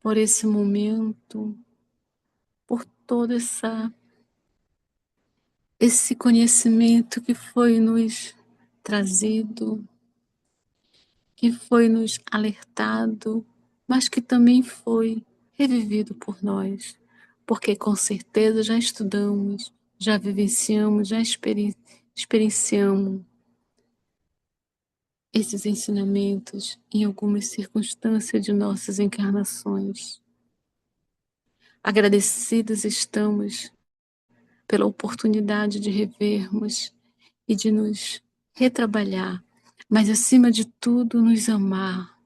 por esse momento, por todo esse conhecimento que foi nos trazido, que foi nos alertado, mas que também foi revivido por nós, porque com certeza já estudamos, já vivenciamos, já experienciamos esses ensinamentos em algumas circunstâncias de nossas encarnações. Agradecidos estamos pela oportunidade de revermos e de nos retrabalhar, mas acima de tudo nos amar.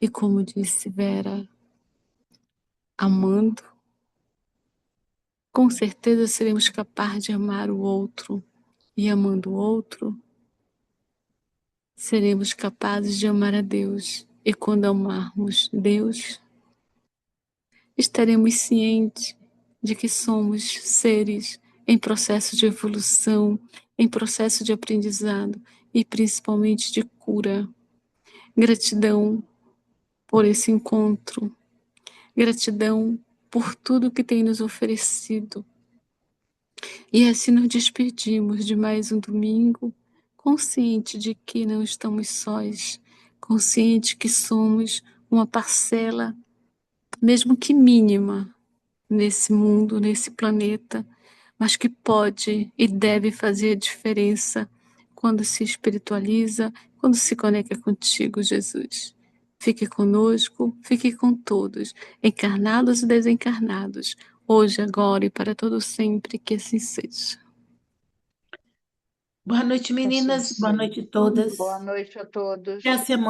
E como disse Vera, amando, com certeza seremos capazes de amar o outro, e amando o outro, seremos capazes de amar a Deus. E quando amarmos Deus, estaremos cientes de que somos seres em processo de evolução em processo de aprendizado e principalmente de cura. Gratidão por esse encontro. Gratidão por tudo que tem nos oferecido. E assim nos despedimos de mais um domingo, consciente de que não estamos sós, consciente que somos uma parcela, mesmo que mínima, nesse mundo, nesse planeta, mas que pode e deve fazer a diferença quando se espiritualiza, quando se conecta contigo, Jesus. Fique conosco, fique com todos, encarnados e desencarnados, hoje, agora e para todo sempre, que assim seja. Boa noite, Que assim meninas. Boa seja. noite a todas. Boa noite a todos. Até a semana.